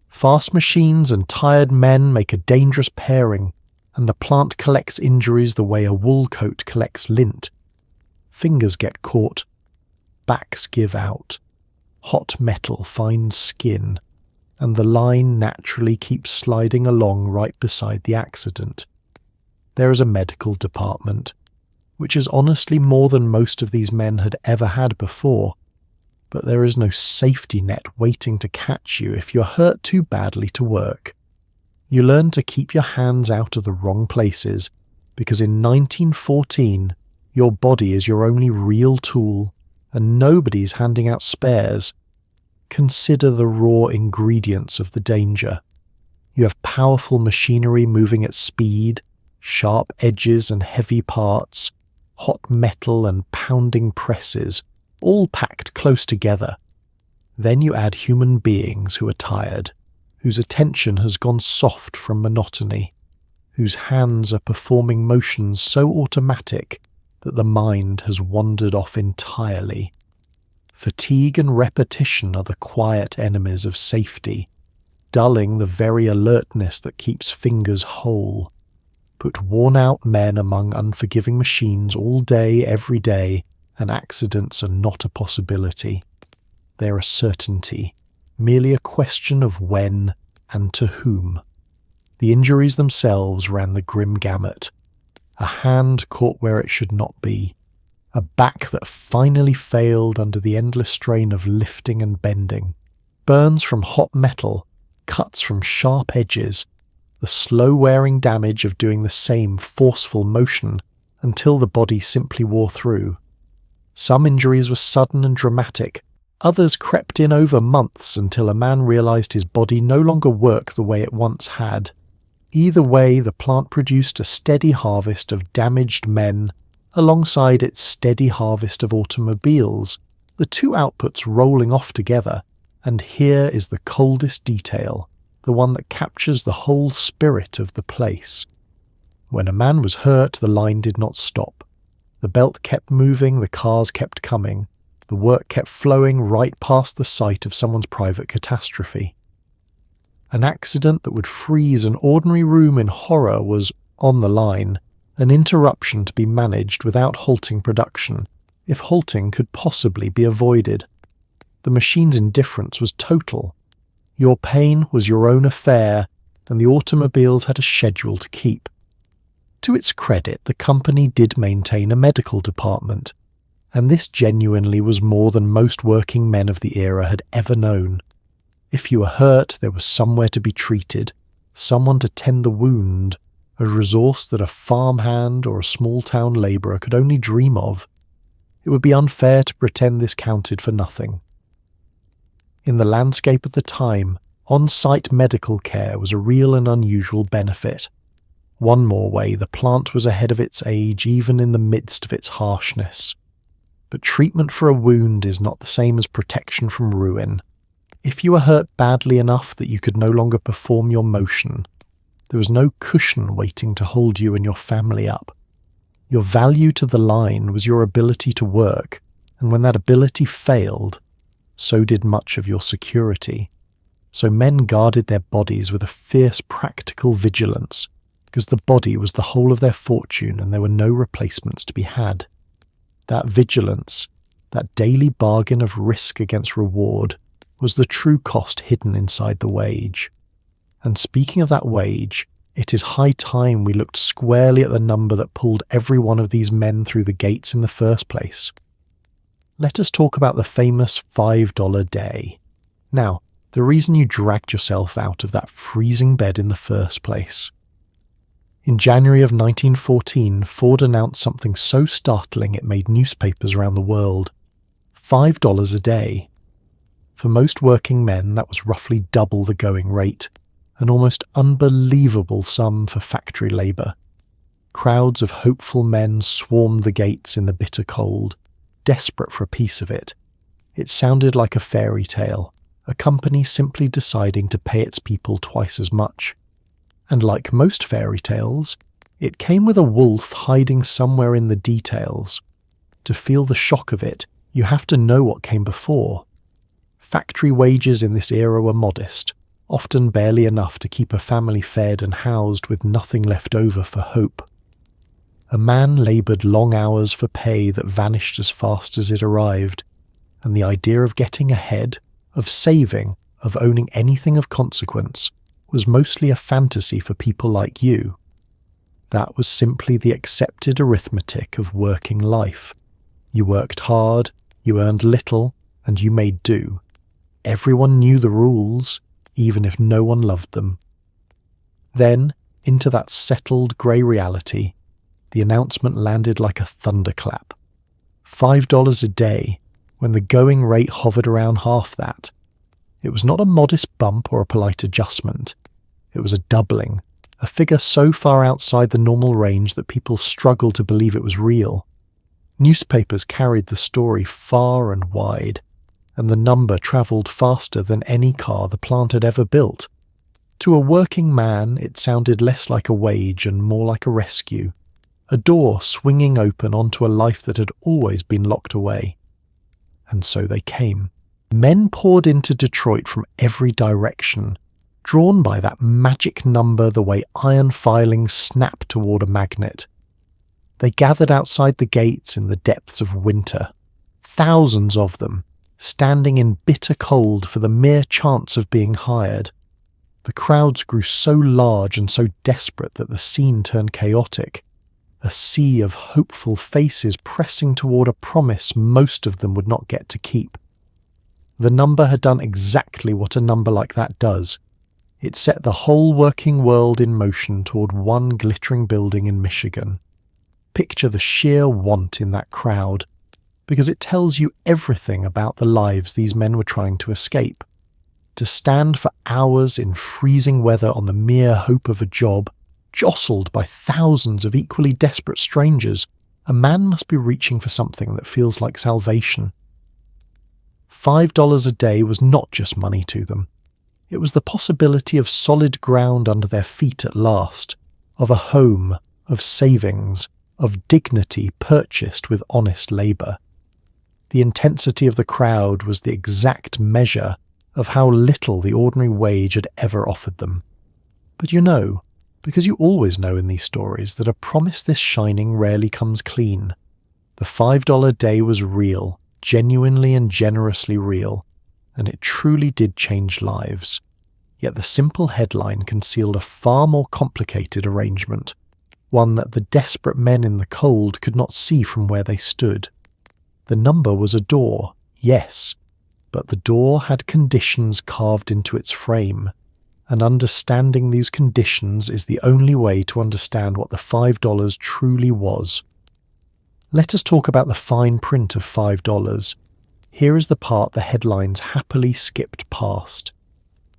Fast machines and tired men make a dangerous pairing, and the plant collects injuries the way a wool coat collects lint. Fingers get caught, backs give out, hot metal finds skin, and the line naturally keeps sliding along right beside the accident. There is a medical department, which is honestly more than most of these men had ever had before, but there is no safety net waiting to catch you if you're hurt too badly to work. You learn to keep your hands out of the wrong places, because in 1914, your body is your only real tool, and nobody's handing out spares. Consider the raw ingredients of the danger. You have powerful machinery moving at speed, sharp edges and heavy parts, hot metal and pounding presses, all packed close together. Then you add human beings who are tired, whose attention has gone soft from monotony, whose hands are performing motions so automatic that the mind has wandered off entirely. Fatigue and repetition are the quiet enemies of safety, dulling the very alertness that keeps fingers whole. Put worn-out men among unforgiving machines all day, every day, and accidents are not a possibility. They're a certainty, merely a question of when and to whom. The injuries themselves ran the grim gamut. A hand caught where it should not be. A back that finally failed under the endless strain of lifting and bending. Burns from hot metal, cuts from sharp edges, the slow-wearing damage of doing the same forceful motion until the body simply wore through. Some injuries were sudden and dramatic, others crept in over months until a man realized his body no longer worked the way it once had. Either way, the plant produced a steady harvest of damaged men alongside its steady harvest of automobiles, the two outputs rolling off together. And here is the coldest detail, the one that captures the whole spirit of the place. When a man was hurt, the line did not stop. The belt kept moving, the cars kept coming, the work kept flowing right past the site of someone's private catastrophe. An accident that would freeze an ordinary room in horror was, on the line, an interruption to be managed without halting production, if halting could possibly be avoided. The machine's indifference was total. Your pain was your own affair, and the automobiles had a schedule to keep. To its credit, the company did maintain a medical department, and this genuinely was more than most working men of the era had ever known. If you were hurt, there was somewhere to be treated, someone to tend the wound, a resource that a farmhand or a small-town labourer could only dream of. It would be unfair to pretend this counted for nothing. In the landscape of the time, on-site medical care was a real and unusual benefit. One more way, the plant was ahead of its age even in the midst of its harshness. But treatment for a wound is not the same as protection from ruin. If you were hurt badly enough that you could no longer perform your motion, there was no cushion waiting to hold you and your family up. Your value to the line was your ability to work, and when that ability failed, so did much of your security. So men guarded their bodies with a fierce practical vigilance, because the body was the whole of their fortune and there were no replacements to be had. That vigilance, that daily bargain of risk against reward, was the true cost hidden inside the wage. And speaking of that wage, it is high time we looked squarely at the number that pulled every one of these men through the gates in the first place. Let us talk about the famous $5 day. Now, the reason you dragged yourself out of that freezing bed in the first place. In January of 1914, Ford announced something so startling it made newspapers around the world. $5 a day. For most working men, that was roughly double the going rate, an almost unbelievable sum for factory labour. Crowds of hopeful men swarmed the gates in the bitter cold, desperate for a piece of it. It sounded like a fairy tale, a company simply deciding to pay its people twice as much. And like most fairy tales, it came with a wolf hiding somewhere in the details. To feel the shock of it, you have to know what came before. Factory wages in this era were modest, often barely enough to keep a family fed and housed with nothing left over for hope. A man laboured long hours for pay that vanished as fast as it arrived, and the idea of getting ahead, of saving, of owning anything of consequence, was mostly a fantasy for people like you. That was simply the accepted arithmetic of working life. You worked hard, you earned little, and you made do. Everyone knew the rules, even if no one loved them. Then, into that settled grey reality, the announcement landed like a thunderclap. $5 a day, when the going rate hovered around half that. It was not a modest bump or a polite adjustment. It was a doubling, a figure so far outside the normal range that people struggled to believe it was real. Newspapers carried the story far and wide, and the number travelled faster than any car the plant had ever built. To a working man, it sounded less like a wage and more like a rescue, a door swinging open onto a life that had always been locked away. And so they came. Men poured into Detroit from every direction, drawn by that magic number the way iron filings snap toward a magnet. They gathered outside the gates in the depths of winter, thousands of them, standing in bitter cold for the mere chance of being hired. The crowds grew so large and so desperate that the scene turned chaotic, a sea of hopeful faces pressing toward a promise most of them would not get to keep. The number had done exactly what a number like that does. It set the whole working world in motion toward one glittering building in Michigan. Picture the sheer want in that crowd, because it tells you everything about the lives these men were trying to escape. To stand for hours in freezing weather on the mere hope of a job, jostled by thousands of equally desperate strangers, a man must be reaching for something that feels like salvation. $5 a day was not just money to them. It was the possibility of solid ground under their feet at last, of a home, of savings, of dignity purchased with honest labour. The intensity of the crowd was the exact measure of how little the ordinary wage had ever offered them. But you know, because you always know in these stories, that a promise this shining rarely comes clean. The $5 day was real, genuinely and generously real, and it truly did change lives. Yet the simple headline concealed a far more complicated arrangement, one that the desperate men in the cold could not see from where they stood. The number was a door, yes, but the door had conditions carved into its frame, and understanding these conditions is the only way to understand what the $5 truly was. Let us talk about the fine print of $5. Here is the part the headlines happily skipped past.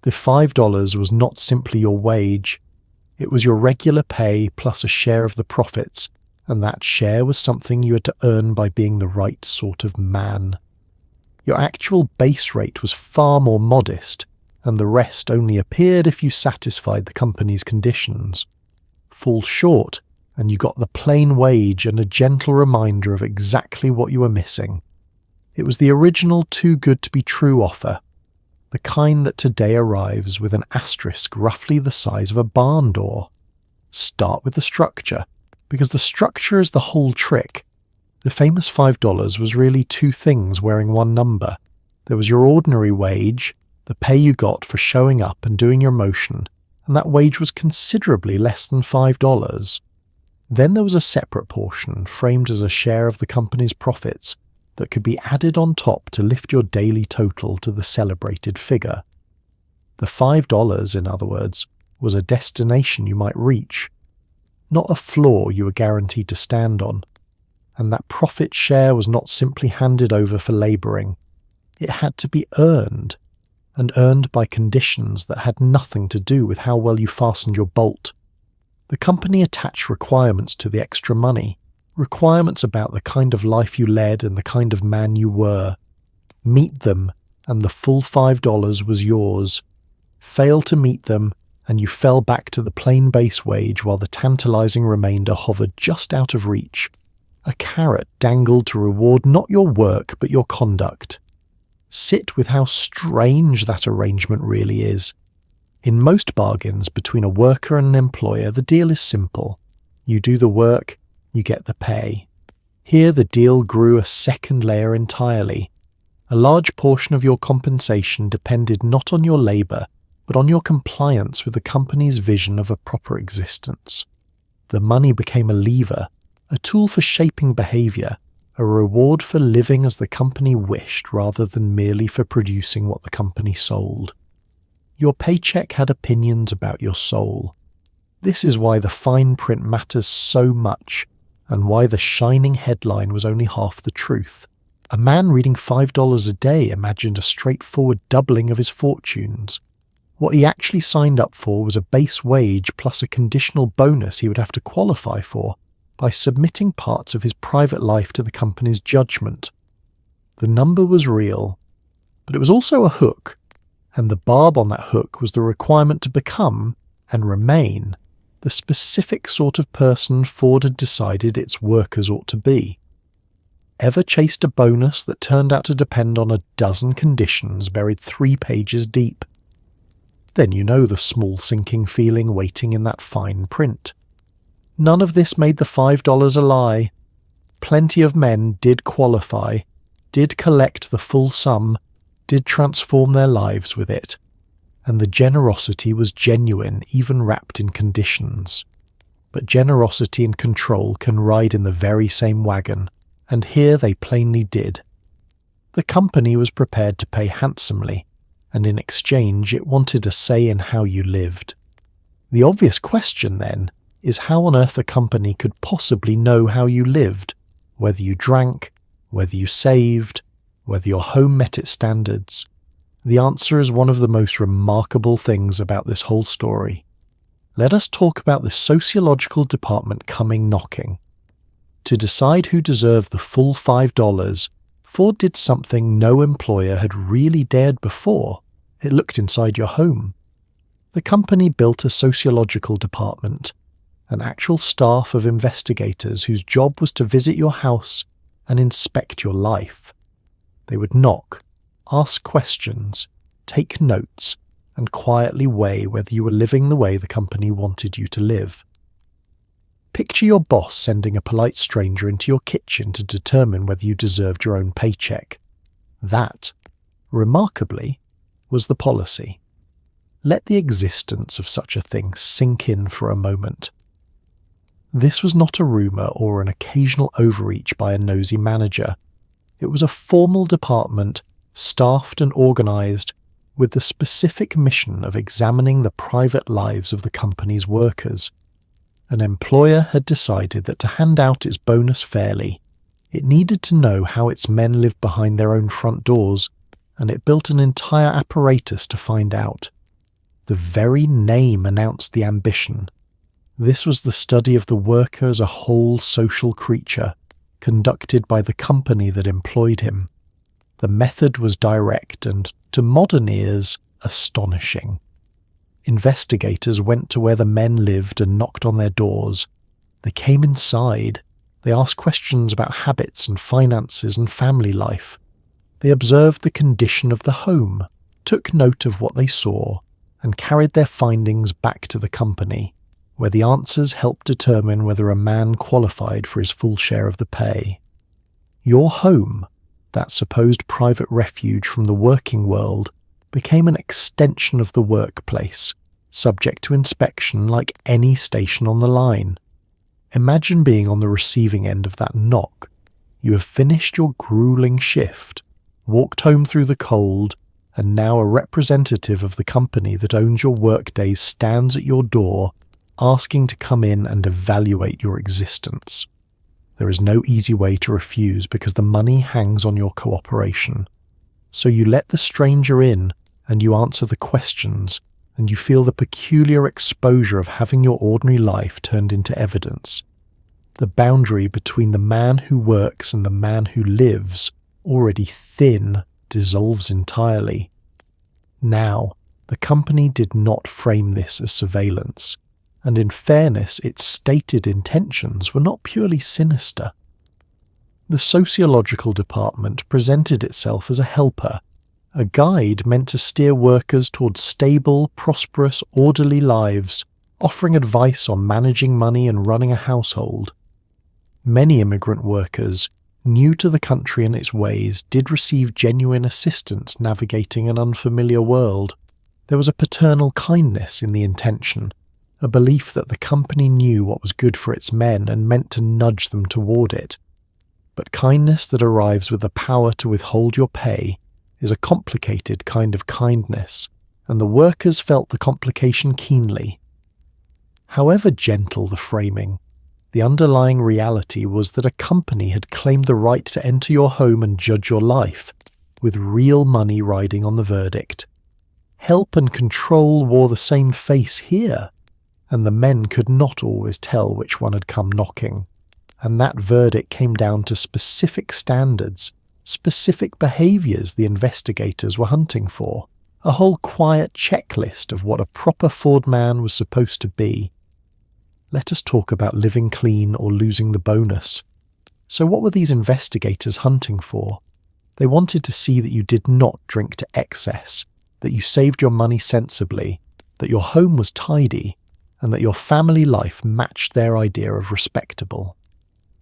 The $5 was not simply your wage. It was your regular pay plus a share of the profits, and that share was something you had to earn by being the right sort of man. Your actual base rate was far more modest, and the rest only appeared if you satisfied the company's conditions. Fall short, and you got the plain wage and a gentle reminder of exactly what you were missing. It was the original too good to be true offer, the kind that today arrives with an asterisk roughly the size of a barn door. Start with the structure, because the structure is the whole trick. The famous $5 was really two things wearing one number. There was your ordinary wage, the pay you got for showing up and doing your motion, and that wage was considerably less than $5. Then there was a separate portion, framed as a share of the company's profits, that could be added on top to lift your daily total to the celebrated figure. The $5, in other words, was a destination you might reach, not a floor you were guaranteed to stand on. And that profit share was not simply handed over for labouring. It had to be earned, and earned by conditions that had nothing to do with how well you fastened your bolt. The company attached requirements to the extra money, requirements about the kind of life you led and the kind of man you were. Meet them, and the full $5 was yours. Fail to meet them, and you fell back to the plain base wage while the tantalizing remainder hovered just out of reach. A carrot dangled to reward not your work but your conduct. Sit with how strange that arrangement really is. In most bargains between a worker and an employer, the deal is simple. You do the work, you get the pay. Here the deal grew a second layer entirely. A large portion of your compensation depended not on your labour, but on your compliance with the company's vision of a proper existence. The money became a lever, a tool for shaping behaviour, a reward for living as the company wished rather than merely for producing what the company sold. Your paycheck had opinions about your soul. This is why the fine print matters so much, and why the shining headline was only half the truth. A man reading $5 a day imagined a straightforward doubling of his fortunes. What he actually signed up for was a base wage plus a conditional bonus he would have to qualify for by submitting parts of his private life to the company's judgment. The number was real, but it was also a hook, and the barb on that hook was the requirement to become, and remain, the specific sort of person Ford had decided its workers ought to be. Ever chased a bonus that turned out to depend on a dozen conditions buried 3 pages deep? Then you know the small sinking feeling waiting in that fine print. None of this made the $5 a lie. Plenty of men did qualify, did collect the full sum, did transform their lives with it. And the generosity was genuine, even wrapped in conditions. But generosity and control can ride in the very same wagon, and here they plainly did. The company was prepared to pay handsomely, and in exchange it wanted a say in how you lived. The obvious question then is how on earth a company could possibly know how you lived, whether you drank, whether you saved, whether your home met its standards. The answer is one of the most remarkable things about this whole story. Let us talk about the sociological department coming knocking. To decide who deserved the full $5, Ford did something no employer had really dared before. It looked inside your home. The company built a sociological department, an actual staff of investigators whose job was to visit your house and inspect your life. They would knock, ask questions, take notes, and quietly weigh whether you were living the way the company wanted you to live. Picture your boss sending a polite stranger into your kitchen to determine whether you deserved your own paycheck. That, remarkably, was the policy. Let the existence of such a thing sink in for a moment. This was not a rumour or an occasional overreach by a nosy manager. It was a formal department, staffed and organised, with the specific mission of examining the private lives of the company's workers. An employer had decided that to hand out its bonus fairly, it needed to know how its men lived behind their own front doors, and it built an entire apparatus to find out. The very name announced the ambition. This was the study of the worker as a whole social creature, conducted by the company that employed him. The method was direct and, to modern ears, astonishing. Investigators went to where the men lived and knocked on their doors. They came inside. They asked questions about habits and finances and family life. They observed the condition of the home, took note of what they saw, and carried their findings back to the company, where the answers helped determine whether a man qualified for his full share of the pay. Your home, that supposed private refuge from the working world, became an extension of the workplace, subject to inspection like any station on the line. Imagine being on the receiving end of that knock. You have finished your grueling shift, walked home through the cold, and now a representative of the company that owns your workdays stands at your door, asking to come in and evaluate your existence. There is no easy way to refuse because the money hangs on your cooperation. So you let the stranger in, and you answer the questions, and you feel the peculiar exposure of having your ordinary life turned into evidence. The boundary between the man who works and the man who lives, already thin, dissolves entirely. Now, the company did not frame this as surveillance, and in fairness, its stated intentions were not purely sinister. The sociological department presented itself as a helper, a guide meant to steer workers towards stable, prosperous, orderly lives, offering advice on managing money and running a household. Many immigrant workers, new to the country and its ways, did receive genuine assistance navigating an unfamiliar world. There was a paternal kindness in the intention, a belief that the company knew what was good for its men and meant to nudge them toward it. But kindness that arrives with the power to withhold your pay is a complicated kind of kindness, and the workers felt the complication keenly. However gentle the framing, the underlying reality was that a company had claimed the right to enter your home and judge your life, with real money riding on the verdict. Help and control wore the same face here, and the men could not always tell which one had come knocking, and that verdict came down to specific standards, specific behaviours the investigators were hunting for, a whole quiet checklist of what a proper Ford man was supposed to be. Let us talk about living clean or losing the bonus. So what were these investigators hunting for? They wanted to see that you did not drink to excess, that you saved your money sensibly, that your home was tidy, and that your family life matched their idea of respectable.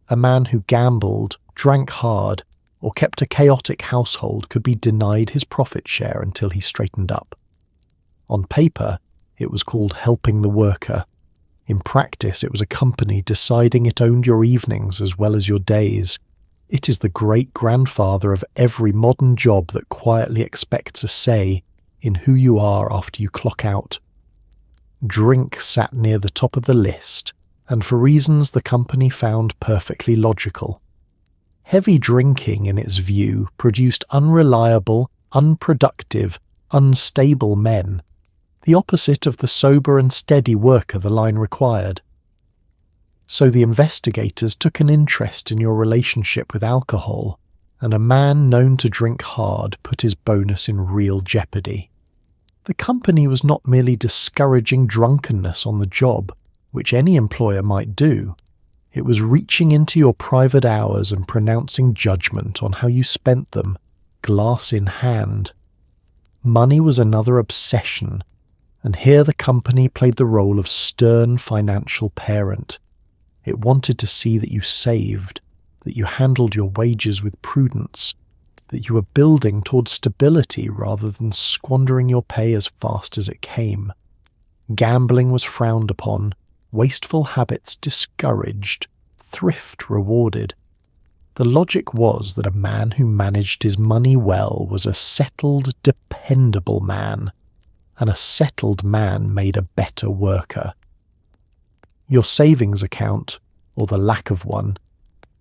A man who gambled, drank hard, or kept a chaotic household could be denied his profit share until he straightened up. On paper, it was called helping the worker. In practice, it was a company deciding it owned your evenings as well as your days. It is the great-grandfather of every modern job that quietly expects a say in who you are after you clock out. Drink sat near the top of the list, and for reasons the company found perfectly logical. Heavy drinking, in its view, produced unreliable, unproductive, unstable men, the opposite of the sober and steady worker the line required. So the investigators took an interest in your relationship with alcohol, and a man known to drink hard put his bonus in real jeopardy. The company was not merely discouraging drunkenness on the job, which any employer might do. It was reaching into your private hours and pronouncing judgment on how you spent them, glass in hand. Money was another obsession, and here the company played the role of stern financial parent. It wanted to see that you saved, that you handled your wages with prudence, that you were building towards stability rather than squandering your pay as fast as it came. Gambling was frowned upon, wasteful habits discouraged, thrift rewarded. The logic was that a man who managed his money well was a settled, dependable man, and a settled man made a better worker. Your savings account, or the lack of one,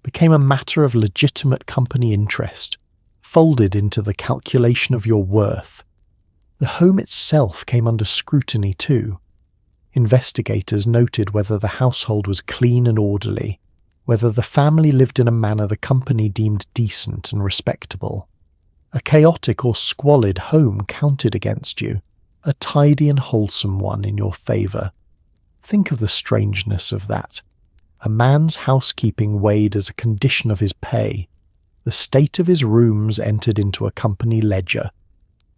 became a matter of legitimate company interest, folded into the calculation of your worth. The home itself came under scrutiny too. Investigators noted whether the household was clean and orderly, whether the family lived in a manner the company deemed decent and respectable. A chaotic or squalid home counted against you, a tidy and wholesome one in your favour. Think of the strangeness of that. A man's housekeeping weighed as a condition of his pay. The state of his rooms entered into a company ledger.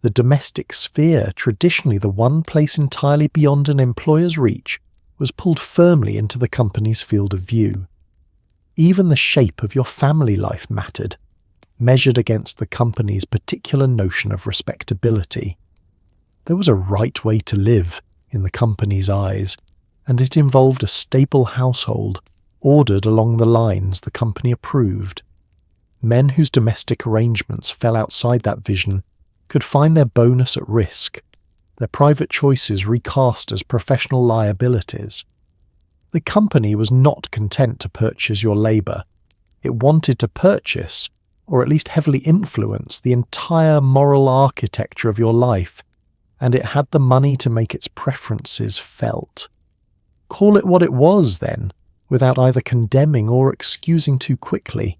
The domestic sphere, traditionally the one place entirely beyond an employer's reach, was pulled firmly into the company's field of view. Even the shape of your family life mattered, measured against the company's particular notion of respectability. There was a right way to live, in the company's eyes, and it involved a stable household, ordered along the lines the company approved. Men whose domestic arrangements fell outside that vision could find their bonus at risk, their private choices recast as professional liabilities. The company was not content to purchase your labour. It wanted to purchase, or at least heavily influence, the entire moral architecture of your life, and it had the money to make its preferences felt. Call it what it was, then, without either condemning or excusing too quickly.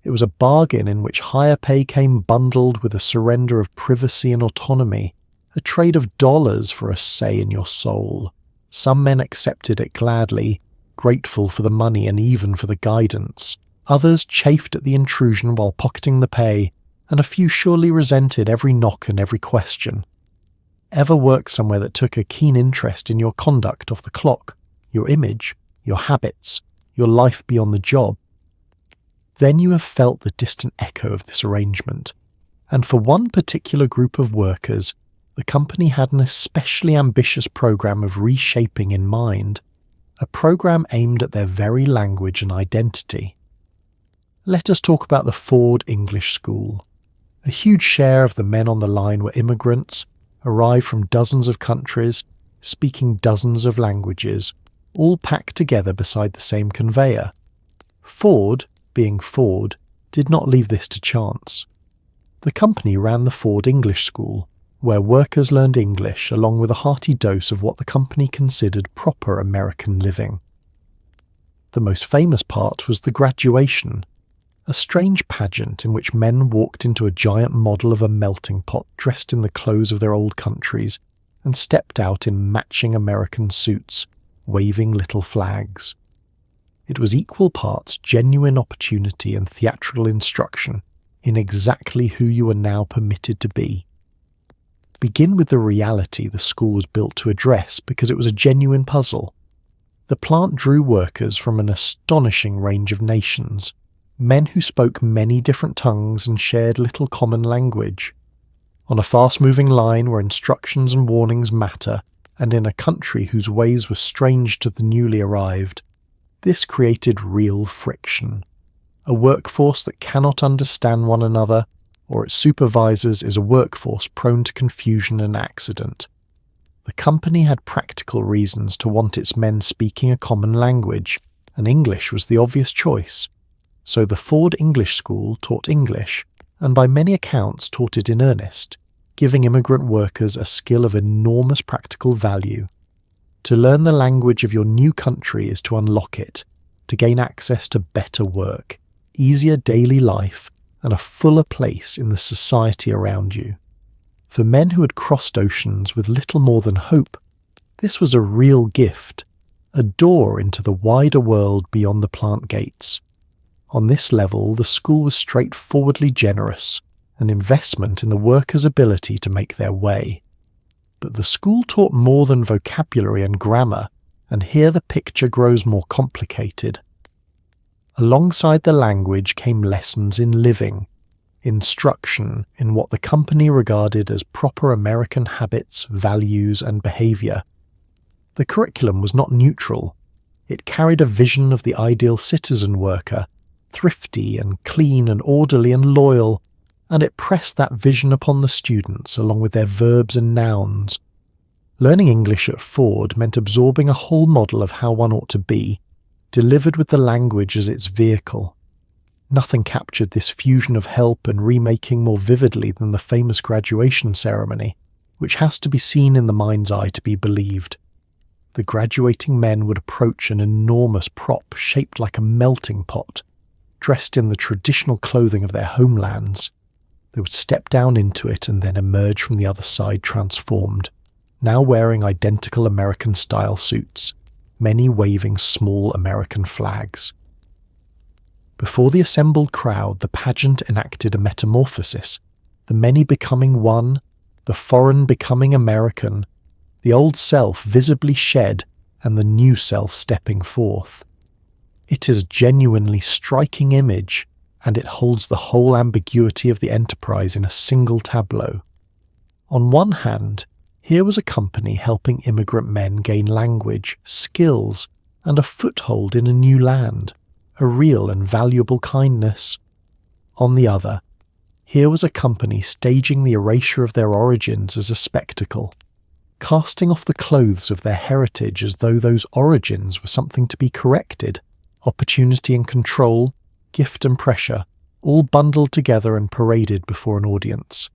It was a bargain in which higher pay came bundled with a surrender of privacy and autonomy, a trade of dollars for a say in your soul. Some men accepted it gladly, grateful for the money and even for the guidance. Others chafed at the intrusion while pocketing the pay, and a few surely resented every knock and every question. Ever worked somewhere that took a keen interest in your conduct off the clock, your image, your habits, your life beyond the job? Then you have felt the distant echo of this arrangement, and for one particular group of workers, the company had an especially ambitious program of reshaping in mind, a program aimed at their very language and identity. Let us talk about the Ford English School. A huge share of the men on the line were immigrants, arrived from dozens of countries, speaking dozens of languages, all packed together beside the same conveyor. Ford, being Ford, did not leave this to chance. The company ran the Ford English School, where workers learned English along with a hearty dose of what the company considered proper American living. The most famous part was the graduation, a strange pageant in which men walked into a giant model of a melting pot dressed in the clothes of their old countries and stepped out in matching American suits, waving little flags. It was equal parts genuine opportunity and theatrical instruction in exactly who you are now permitted to be. Begin with the reality the school was built to address because it was a genuine puzzle. The plant drew workers from an astonishing range of nations, men who spoke many different tongues and shared little common language. On a fast-moving line where instructions and warnings matter, and in a country whose ways were strange to the newly arrived, this created real friction. A workforce that cannot understand one another or its supervisors is a workforce prone to confusion and accident. The company had practical reasons to want its men speaking a common language, and English was the obvious choice. So the Ford English School taught English, and by many accounts taught it in earnest, giving immigrant workers a skill of enormous practical value. To learn the language of your new country is to unlock it, to gain access to better work, easier daily life, and a fuller place in the society around you. For men who had crossed oceans with little more than hope, this was a real gift, a door into the wider world beyond the plant gates. On this level, the school was straightforwardly generous, an investment in the workers' ability to make their way. But the school taught more than vocabulary and grammar, and here the picture grows more complicated. Alongside the language came lessons in living, instruction in what the company regarded as proper American habits, values, and behaviour. The curriculum was not neutral. It carried a vision of the ideal citizen worker, thrifty and clean and orderly and loyal, and it pressed that vision upon the students along with their verbs and nouns. Learning English at Ford meant absorbing a whole model of how one ought to be, delivered with the language as its vehicle. Nothing captured this fusion of help and remaking more vividly than the famous graduation ceremony, which has to be seen in the mind's eye to be believed. The graduating men would approach an enormous prop shaped like a melting pot, dressed in the traditional clothing of their homelands. They would step down into it and then emerge from the other side transformed, now wearing identical American-style suits, many waving small American flags. Before the assembled crowd, the pageant enacted a metamorphosis, the many becoming one, the foreign becoming American, the old self visibly shed and the new self stepping forth. It is a genuinely striking image, and it holds the whole ambiguity of the enterprise in a single tableau. On one hand, here was a company helping immigrant men gain language, skills, and a foothold in a new land, a real and valuable kindness. On the other, here was a company staging the erasure of their origins as a spectacle, casting off the clothes of their heritage as though those origins were something to be corrected, opportunity and control, gift and pressure, all bundled together and paraded before an audience.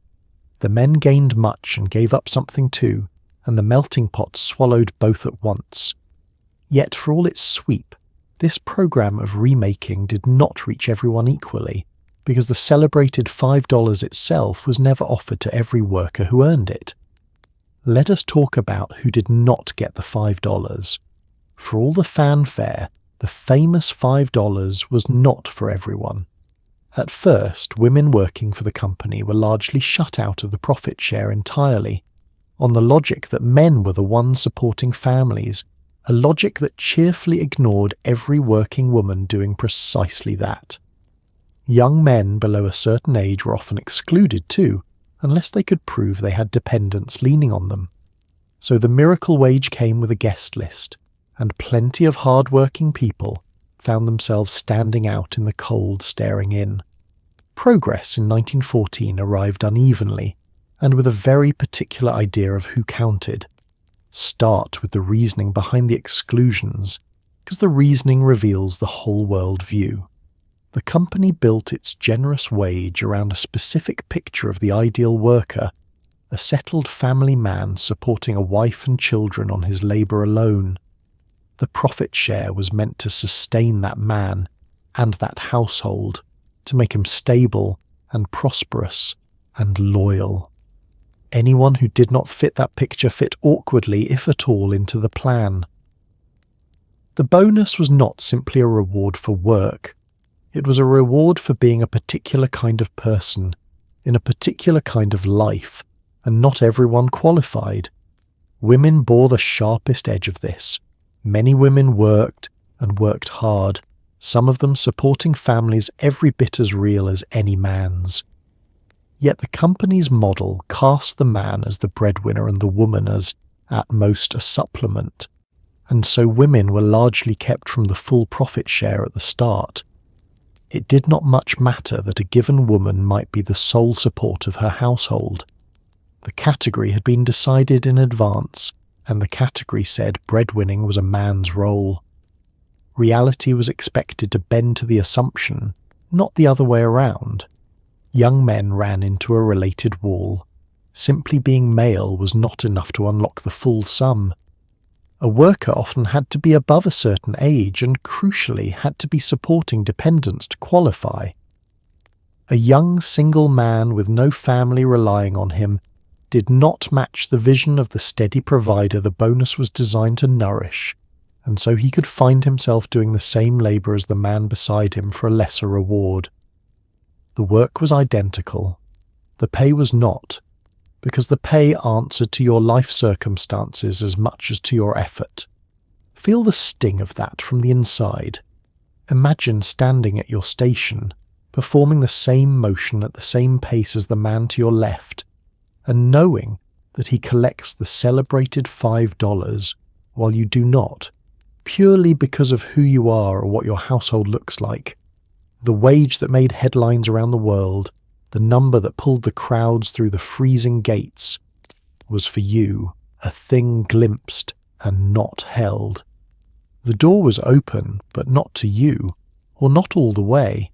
The men gained much and gave up something too, and the melting pot swallowed both at once. Yet for all its sweep, this program of remaking did not reach everyone equally, because the celebrated $5 itself was never offered to every worker who earned it. Let us talk about who did not get the $5. For all the fanfare, the famous $5 was not for everyone. At first, women working for the company were largely shut out of the profit share entirely, on the logic that men were the ones supporting families, a logic that cheerfully ignored every working woman doing precisely that. Young men below a certain age were often excluded too, unless they could prove they had dependents leaning on them. So the miracle wage came with a guest list, and plenty of hard-working people found themselves standing out in the cold staring in. Progress in 1914 arrived unevenly, and with a very particular idea of who counted. Start with the reasoning behind the exclusions, because the reasoning reveals the whole world view. The company built its generous wage around a specific picture of the ideal worker, a settled family man supporting a wife and children on his labour alone. The profit share was meant to sustain that man and that household, to make him stable and prosperous and loyal. Anyone who did not fit that picture fit awkwardly, if at all, into the plan. The bonus was not simply a reward for work. It was a reward for being a particular kind of person, in a particular kind of life, and not everyone qualified. Women bore the sharpest edge of this. Many women worked, and worked hard, some of them supporting families every bit as real as any man's. Yet the company's model cast the man as the breadwinner and the woman as, at most, a supplement, and so women were largely kept from the full profit share at the start. It did not much matter that a given woman might be the sole support of her household. The category had been decided in advance, and the category said breadwinning was a man's role. Reality was expected to bend to the assumption, not the other way around. Young men ran into a related wall. Simply being male was not enough to unlock the full sum. A worker often had to be above a certain age and, crucially, had to be supporting dependents to qualify. A young single man with no family relying on him did not match the vision of the steady provider the bonus was designed to nourish, and so he could find himself doing the same labour as the man beside him for a lesser reward. The work was identical. The pay was not, because the pay answered to your life circumstances as much as to your effort. Feel the sting of that from the inside. Imagine standing at your station, performing the same motion at the same pace as the man to your left, and knowing that he collects the celebrated $5 while you do not, purely because of who you are or what your household looks like. The wage that made headlines around the world, the number that pulled the crowds through the freezing gates, was for you a thing glimpsed and not held. The door was open, but not to you, or not all the way.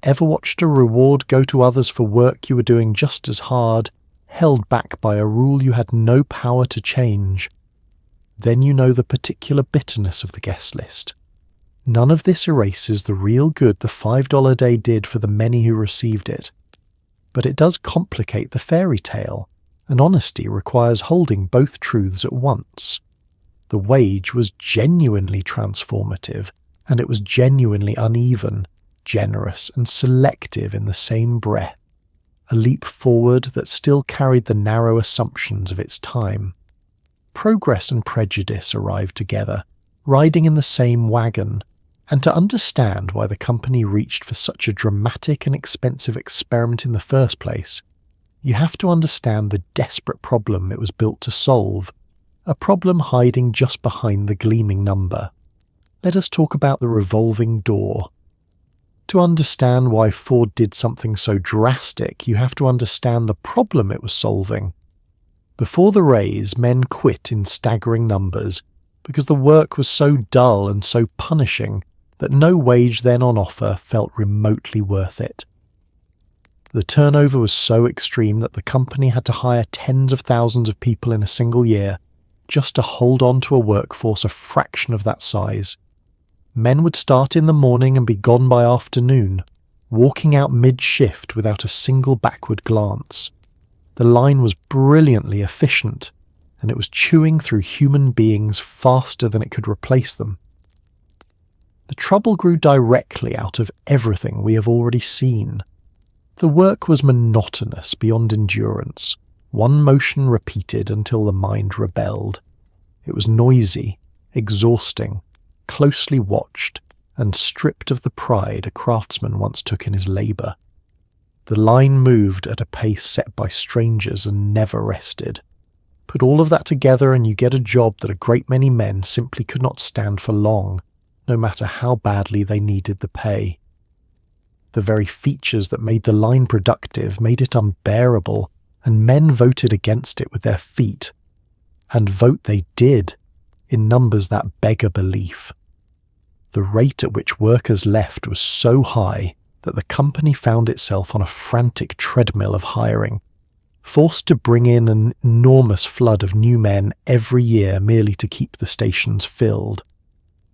Ever watched a reward go to others for work you were doing just as hard, held back by a rule you had no power to change? Then you know the particular bitterness of the guest list. None of this erases the real good the $5 day did for the many who received it. But it does complicate the fairy tale, and honesty requires holding both truths at once. The wage was genuinely transformative, and it was genuinely uneven, generous and selective in the same breath. A leap forward that still carried the narrow assumptions of its time. Progress and prejudice arrived together, riding in the same wagon, and to understand why the company reached for such a dramatic and expensive experiment in the first place, you have to understand the desperate problem it was built to solve, a problem hiding just behind the gleaming number. Let us talk about the revolving door. To understand why Ford did something so drastic, you have to understand the problem it was solving. Before the raise, men quit in staggering numbers because the work was so dull and so punishing that no wage then on offer felt remotely worth it. The turnover was so extreme that the company had to hire tens of thousands of people in a single year just to hold on to a workforce a fraction of that size. Men would start in the morning and be gone by afternoon, walking out mid-shift without a single backward glance. The line was brilliantly efficient, and it was chewing through human beings faster than it could replace them. The trouble grew directly out of everything we have already seen. The work was monotonous beyond endurance, one motion repeated until the mind rebelled. It was noisy, exhausting, closely watched, and stripped of the pride a craftsman once took in his labour. The line moved at a pace set by strangers and never rested. Put all of that together and you get a job that a great many men simply could not stand for long, no matter how badly they needed the pay. The very features that made the line productive made it unbearable, and men voted against it with their feet. And vote they did, in numbers that beggar belief. The rate at which workers left was so high that the company found itself on a frantic treadmill of hiring, forced to bring in an enormous flood of new men every year merely to keep the stations filled.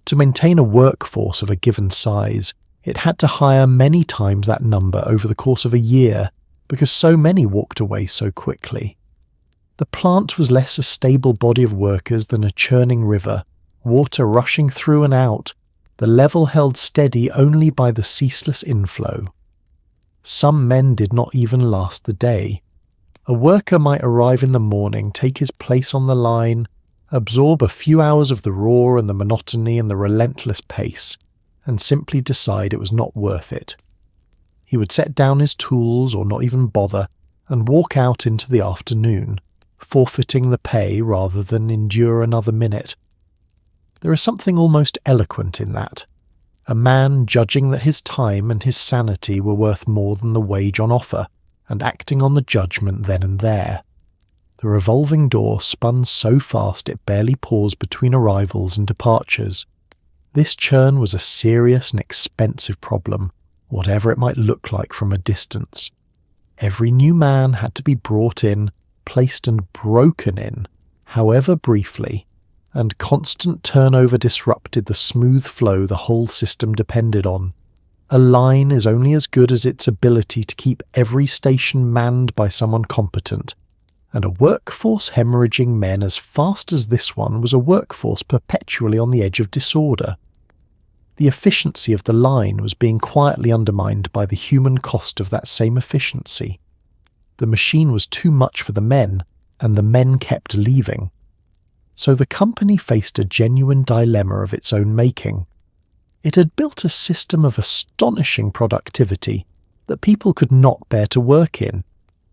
To maintain a workforce of a given size, it had to hire many times that number over the course of a year because so many walked away so quickly. The plant was less a stable body of workers than a churning river, water rushing through and out, the level held steady only by the ceaseless inflow. Some men did not even last the day. A worker might arrive in the morning, take his place on the line, absorb a few hours of the roar and the monotony and the relentless pace, and simply decide it was not worth it. He would set down his tools or not even bother and walk out into the afternoon, forfeiting the pay rather than endure another minute. There is something almost eloquent in that. a man judging that his time and his sanity were worth more than the wage on offer, and acting on the judgment then and there. The revolving door spun so fast it barely paused between arrivals and departures. This churn was a serious and expensive problem, whatever it might look like from a distance. Every new man had to be brought in, placed and broken in, however briefly, and constant turnover disrupted the smooth flow the whole system depended on. A line is only as good as its ability to keep every station manned by someone competent, and a workforce hemorrhaging men as fast as this one was a workforce perpetually on the edge of disorder. The efficiency of the line was being quietly undermined by the human cost of that same efficiency. The machine was too much for the men, and the men kept leaving. So the company faced a genuine dilemma of its own making. It had built a system of astonishing productivity that people could not bear to work in,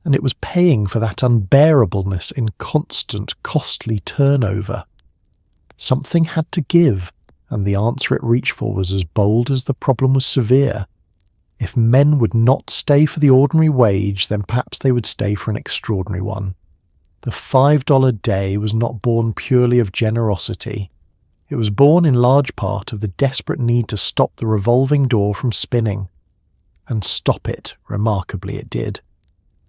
and it was paying for that unbearableness in constant, costly turnover. Something had to give, and the answer it reached for was as bold as the problem was severe. If men would not stay for the ordinary wage, then perhaps they would stay for an extraordinary one. The $5 day was not born purely of generosity. It was born in large part of the desperate need to stop the revolving door from spinning. And stop it, remarkably, it did.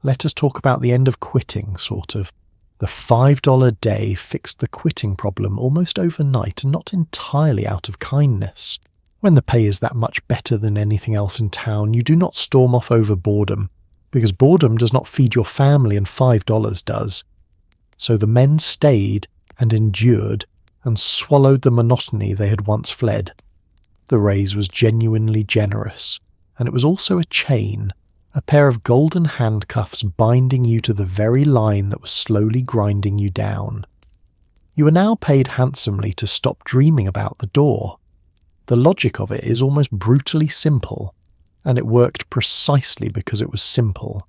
Let us talk about the end of quitting, sort of. The $5 day fixed the quitting problem almost overnight and not entirely out of kindness. When the pay is that much better than anything else in town, you do not storm off over boredom, because boredom does not feed your family and $5 does. So the men stayed and endured and swallowed the monotony they had once fled. The raise was genuinely generous, and it was also a chain, a pair of golden handcuffs binding you to the very line that was slowly grinding you down. You are now paid handsomely to stop dreaming about the door. The logic of it is almost brutally simple, and it worked precisely because it was simple.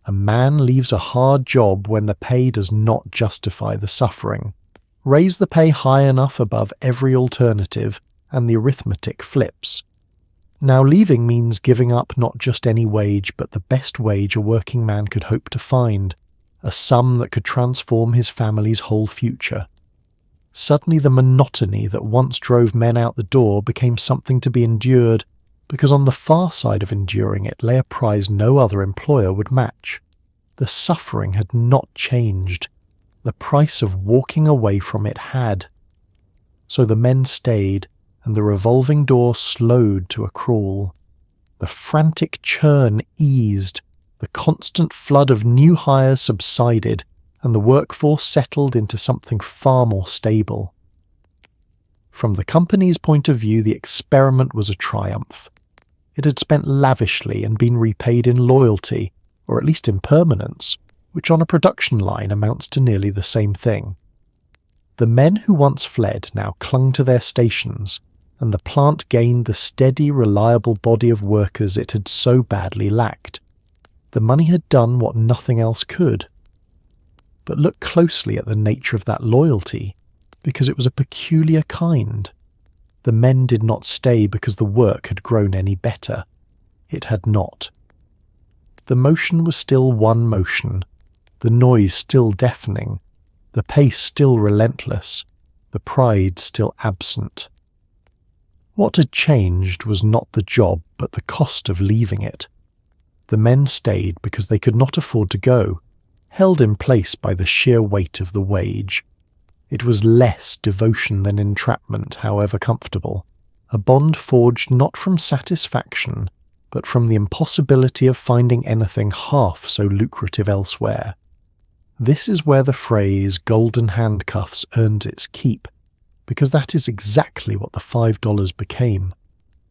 A man leaves a hard job when the pay does not justify the suffering. Raise the pay high enough above every alternative, and the arithmetic flips. Now leaving means giving up not just any wage, but the best wage a working man could hope to find, a sum that could transform his family's whole future. Suddenly the monotony that once drove men out the door became something to be endured, because on the far side of enduring it lay a prize no other employer would match. The suffering had not changed. The price of walking away from it had. So the men stayed, and the revolving door slowed to a crawl. The frantic churn eased, the constant flood of new hires subsided, and the workforce settled into something far more stable. From the company's point of view, the experiment was a triumph. It had spent lavishly and been repaid in loyalty, or at least in permanence, which on a production line amounts to nearly the same thing. The men who once fled now clung to their stations, and the plant gained the steady, reliable body of workers it had so badly lacked. The money had done what nothing else could. But look closely at the nature of that loyalty, because it was a peculiar kind. The men did not stay because the work had grown any better. It had not. The motion was still one motion, the noise still deafening, the pace still relentless, the pride still absent. What had changed was not the job, but the cost of leaving it. The men stayed because they could not afford to go, held in place by the sheer weight of the wage. It was less devotion than entrapment, however comfortable, a bond forged not from satisfaction, but from the impossibility of finding anything half so lucrative elsewhere. This is where the phrase golden handcuffs earned its keep, because that is exactly what the $5 became.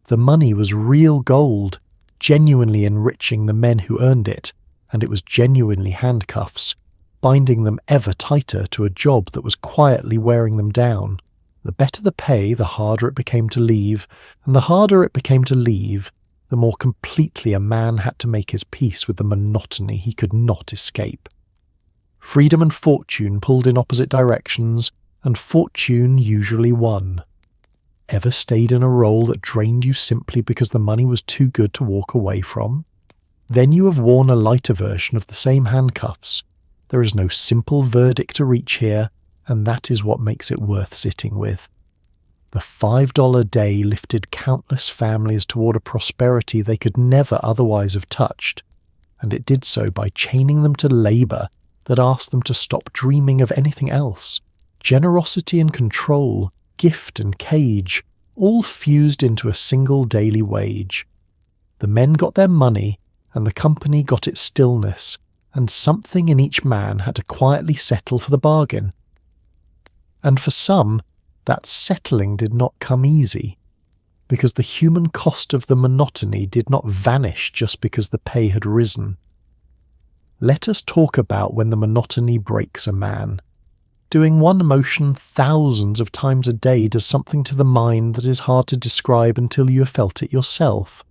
The money was real gold, genuinely enriching the men who earned it, and it was genuinely handcuffs, binding them ever tighter to a job that was quietly wearing them down. The better the pay, the harder it became to leave, and the harder it became to leave, the more completely a man had to make his peace with the monotony he could not escape. Freedom and fortune pulled in opposite directions, and fortune usually won. Ever stayed in a role that drained you simply because the money was too good to walk away from? Then you have worn a lighter version of the same handcuffs. There is no simple verdict to reach here, and that is what makes it worth sitting with. The $5 day lifted countless families toward a prosperity they could never otherwise have touched, and it did so by chaining them to labor that asked them to stop dreaming of anything else. Generosity and control, gift and cage, all fused into a single daily wage. The men got their money, and the company got its stillness, and something in each man had to quietly settle for the bargain. And for some, that settling did not come easy, because the human cost of the monotony did not vanish just because the pay had risen. Let us talk about when the monotony breaks a man. Doing one motion thousands of times a day does something to the mind that is hard to describe until you have felt it yourself.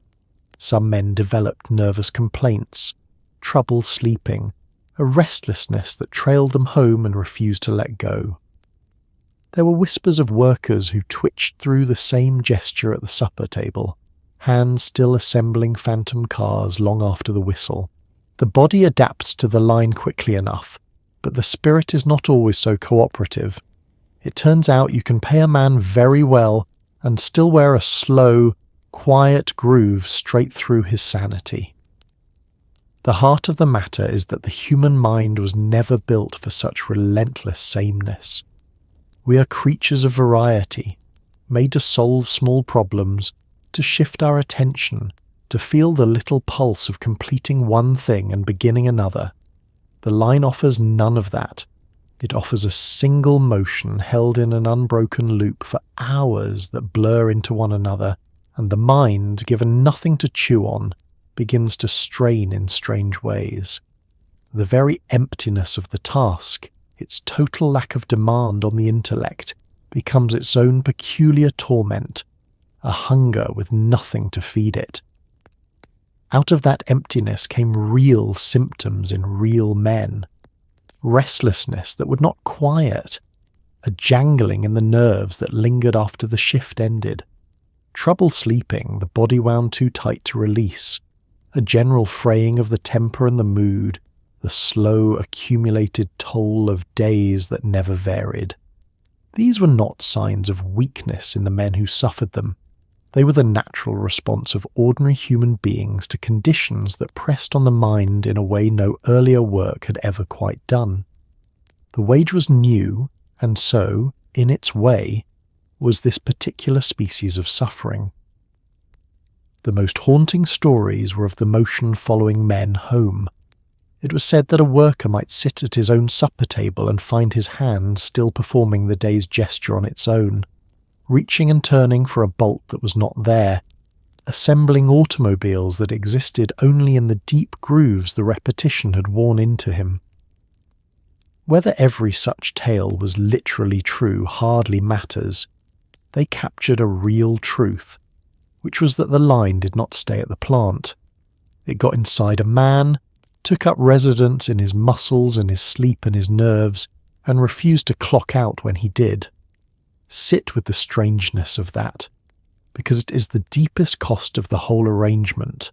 Some men developed nervous complaints, trouble sleeping, a restlessness that trailed them home and refused to let go. There were whispers of workers who twitched through the same gesture at the supper table, hands still assembling phantom cars long after the whistle. The body adapts to the line quickly enough, but the spirit is not always so cooperative. It turns out you can pay a man very well and still wear a slow, quiet groove straight through his sanity. The heart of the matter is that the human mind was never built for such relentless sameness. We are creatures of variety, made to solve small problems, to shift our attention, to feel the little pulse of completing one thing and beginning another. The line offers none of that. It offers a single motion held in an unbroken loop for hours that blur into one another, and the mind, given nothing to chew on, begins to strain in strange ways. The very emptiness of the task, its total lack of demand on the intellect, becomes its own peculiar torment, a hunger with nothing to feed it. Out of that emptiness came real symptoms in real men. Restlessness that would not quiet, a jangling in the nerves that lingered after the shift ended, trouble sleeping the body wound too tight to release, a general fraying of the temper and the mood, the slow accumulated toll of days that never varied. These were not signs of weakness in the men who suffered them. They were the natural response of ordinary human beings to conditions that pressed on the mind in a way no earlier work had ever quite done. The wage was new, and so, in its way, was this particular species of suffering. The most haunting stories were of the motion following men home. It was said that a worker might sit at his own supper table and find his hand still performing the day's gesture on its own, reaching and turning for a bolt that was not there, assembling automobiles that existed only in the deep grooves the repetition had worn into him. Whether every such tale was literally true hardly matters. They captured a real truth, which was that the line did not stay at the plant. It got inside a man, took up residence in his muscles and his sleep and his nerves, and refused to clock out when he did. Sit with the strangeness of that, because it is the deepest cost of the whole arrangement.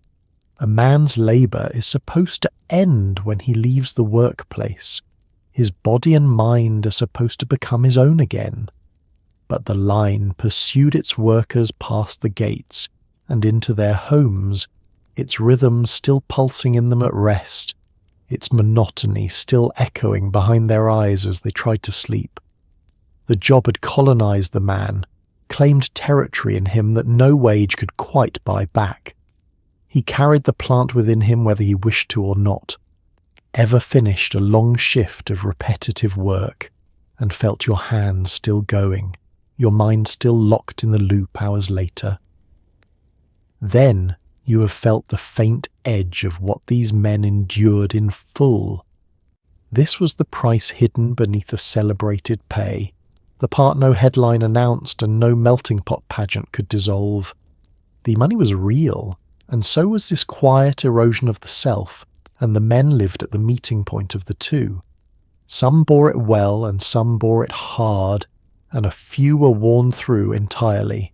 A man's labour is supposed to end when he leaves the workplace. His body and mind are supposed to become his own again. But the line pursued its workers past the gates and into their homes, its rhythm still pulsing in them at rest, its monotony still echoing behind their eyes as they tried to sleep. The job had colonized the man, claimed territory in him that no wage could quite buy back. He carried the plant within him whether he wished to or not, ever finished a long shift of repetitive work, and felt your hands still going, your mind still locked in the loop hours later. Then you have felt the faint edge of what these men endured in full. This was the price hidden beneath the celebrated pay, the part no headline announced and no melting pot pageant could dissolve. The money was real, and so was this quiet erosion of the self, and the men lived at the meeting point of the two. Some bore it well and some bore it hard, and a few were worn through entirely.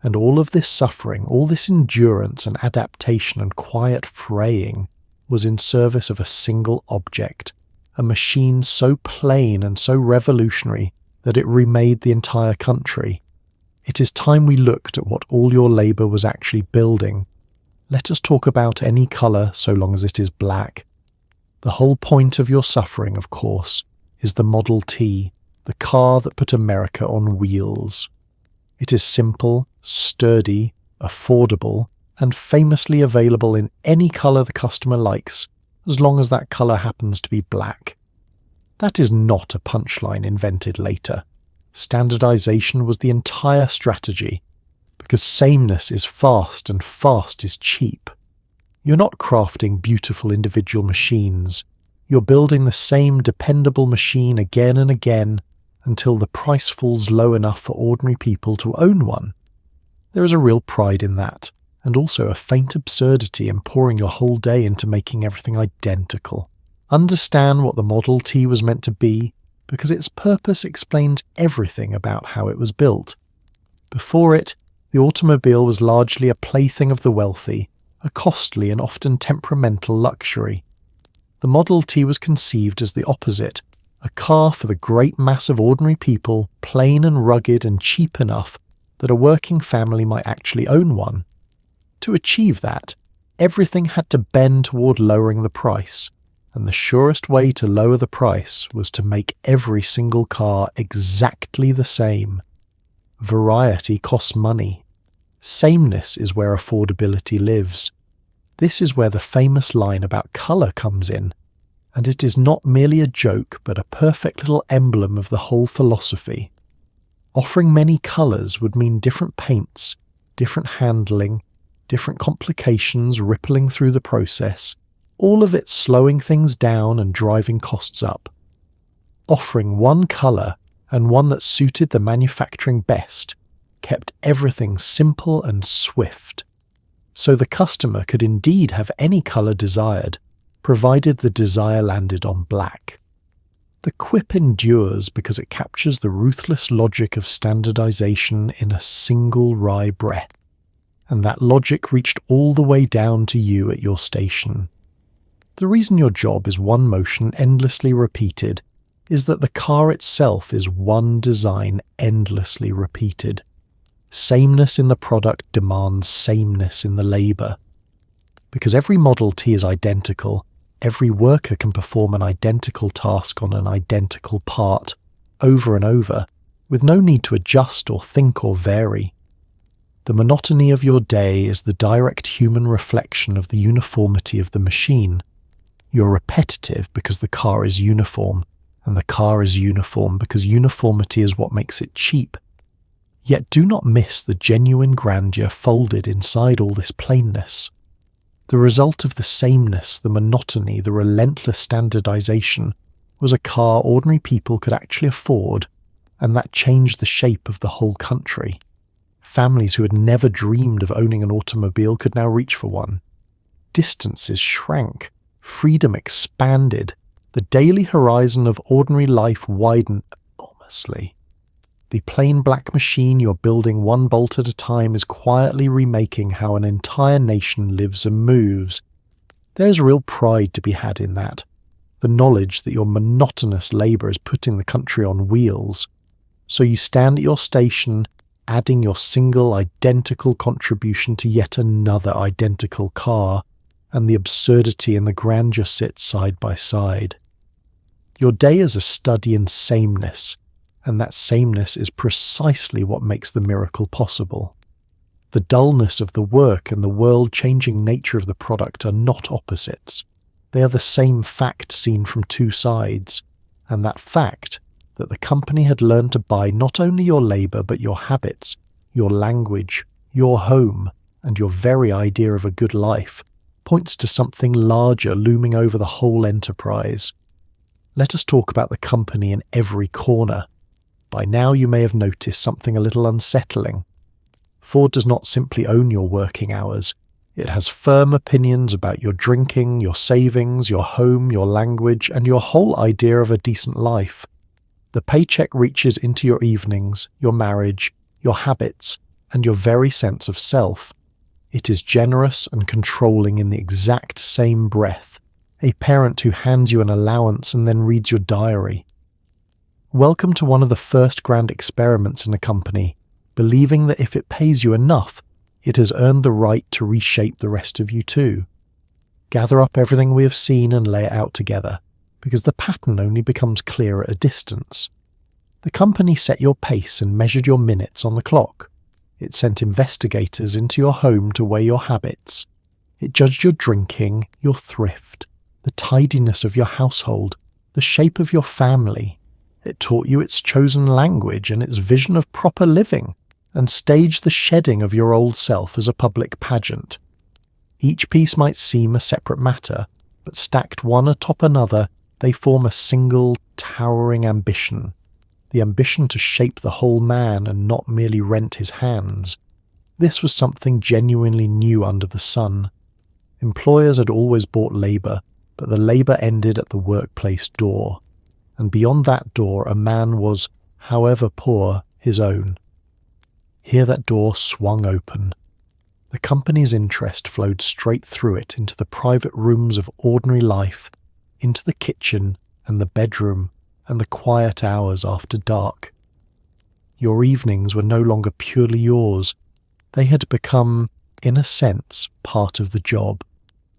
And all of this suffering, all this endurance and adaptation and quiet fraying was in service of a single object, a machine so plain and so revolutionary that it remade the entire country. It is time we looked at what all your labour was actually building. Let us talk about any colour so long as it is black. The whole point of your suffering, of course, is the Model T, the car that put America on wheels. It is simple, sturdy, affordable, and famously available in any colour the customer likes, as long as that colour happens to be black. That is not a punchline invented later. Standardization was the entire strategy, because sameness is fast and fast is cheap. You're not crafting beautiful individual machines. You're building the same dependable machine again and again until the price falls low enough for ordinary people to own one. There is a real pride in that, and also a faint absurdity in pouring your whole day into making everything identical. Understand what the Model T was meant to be, because its purpose explains everything about how it was built. Before it, the automobile was largely a plaything of the wealthy, a costly and often temperamental luxury. The Model T was conceived as the opposite, a car for the great mass of ordinary people, plain and rugged and cheap enough that a working family might actually own one. To achieve that, everything had to bend toward lowering the price, and the surest way to lower the price was to make every single car exactly the same. Variety costs money. Sameness is where affordability lives. This is where the famous line about colour comes in, and it is not merely a joke but a perfect little emblem of the whole philosophy. Offering many colours would mean different paints, different handling, different complications rippling through the process, all of it slowing things down and driving costs up. Offering one colour, and one that suited the manufacturing best, kept everything simple and swift. So the customer could indeed have any colour desired, provided the desire landed on black. The quip endures because it captures the ruthless logic of standardization in a single wry breath, and that logic reached all the way down to you at your station. The reason your job is one motion endlessly repeated is that the car itself is one design endlessly repeated. Sameness in the product demands sameness in the labour. Because every Model T is identical, every worker can perform an identical task on an identical part, over and over, with no need to adjust or think or vary. The monotony of your day is the direct human reflection of the uniformity of the machine. You're repetitive because the car is uniform, and the car is uniform because uniformity is what makes it cheap. Yet do not miss the genuine grandeur folded inside all this plainness. The result of the sameness, the monotony, the relentless standardization was a car ordinary people could actually afford, and that changed the shape of the whole country. Families who had never dreamed of owning an automobile could now reach for one. Distances shrank, freedom expanded, the daily horizon of ordinary life widened enormously. The plain black machine you're building one bolt at a time is quietly remaking how an entire nation lives and moves. There's real pride to be had in that, the knowledge that your monotonous labour is putting the country on wheels. So you stand at your station, adding your single identical contribution to yet another identical car, and the absurdity and the grandeur sit side by side. Your day is a study in sameness, and that sameness is precisely what makes the miracle possible. The dullness of the work and the world-changing nature of the product are not opposites. They are the same fact seen from two sides, and that fact, that the company had learned to buy not only your labour but your habits, your language, your home, and your very idea of a good life, points to something larger looming over the whole enterprise. Let us talk about the company in every corner. By now you may have noticed something a little unsettling. Ford does not simply own your working hours. It has firm opinions about your drinking, your savings, your home, your language, and your whole idea of a decent life. The paycheck reaches into your evenings, your marriage, your habits, and your very sense of self. It is generous and controlling in the exact same breath, a parent who hands you an allowance and then reads your diary. Welcome to one of the first grand experiments in a company, believing that if it pays you enough, it has earned the right to reshape the rest of you too. Gather up everything we have seen and lay it out together, because the pattern only becomes clear at a distance. The company set your pace and measured your minutes on the clock. It sent investigators into your home to weigh your habits. It judged your drinking, your thrift, the tidiness of your household, the shape of your family. It taught you its chosen language and its vision of proper living, and staged the shedding of your old self as a public pageant. Each piece might seem a separate matter, but stacked one atop another, they form a single, towering ambition. The ambition to shape the whole man and not merely rent his hands. This was something genuinely new under the sun. Employers had always bought labour, but the labour ended at the workplace door. And beyond that door a man was, however poor, his own. Here that door swung open. The company's interest flowed straight through it into the private rooms of ordinary life, into the kitchen and the bedroom and the quiet hours after dark. Your evenings were no longer purely yours. They had become, in a sense, part of the job,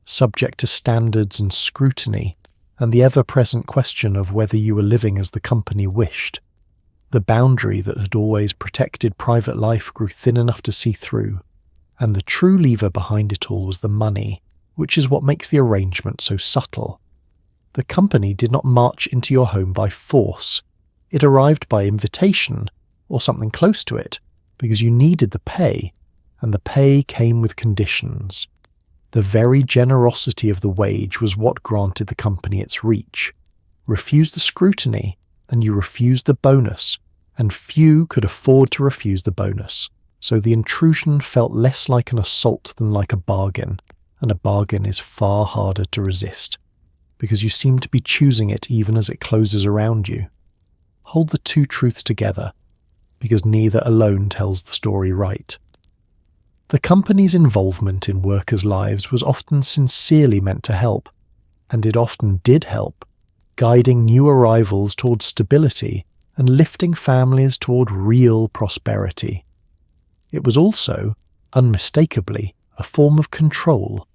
subject to standards and scrutiny, and the ever-present question of whether you were living as the company wished. The boundary that had always protected private life grew thin enough to see through, and the true lever behind it all was the money, which is what makes the arrangement so subtle. The company did not march into your home by force. It arrived by invitation, or something close to it, because you needed the pay, and the pay came with conditions. The very generosity of the wage was what granted the company its reach. Refuse the scrutiny, and you refused the bonus, and few could afford to refuse the bonus, so the intrusion felt less like an assault than like a bargain, and a bargain is far harder to resist, because you seem to be choosing it even as it closes around you. Hold the two truths together, because neither alone tells the story right. The company's involvement in workers' lives was often sincerely meant to help, and it often did help, guiding new arrivals toward stability and lifting families toward real prosperity. It was also, unmistakably, a form of control,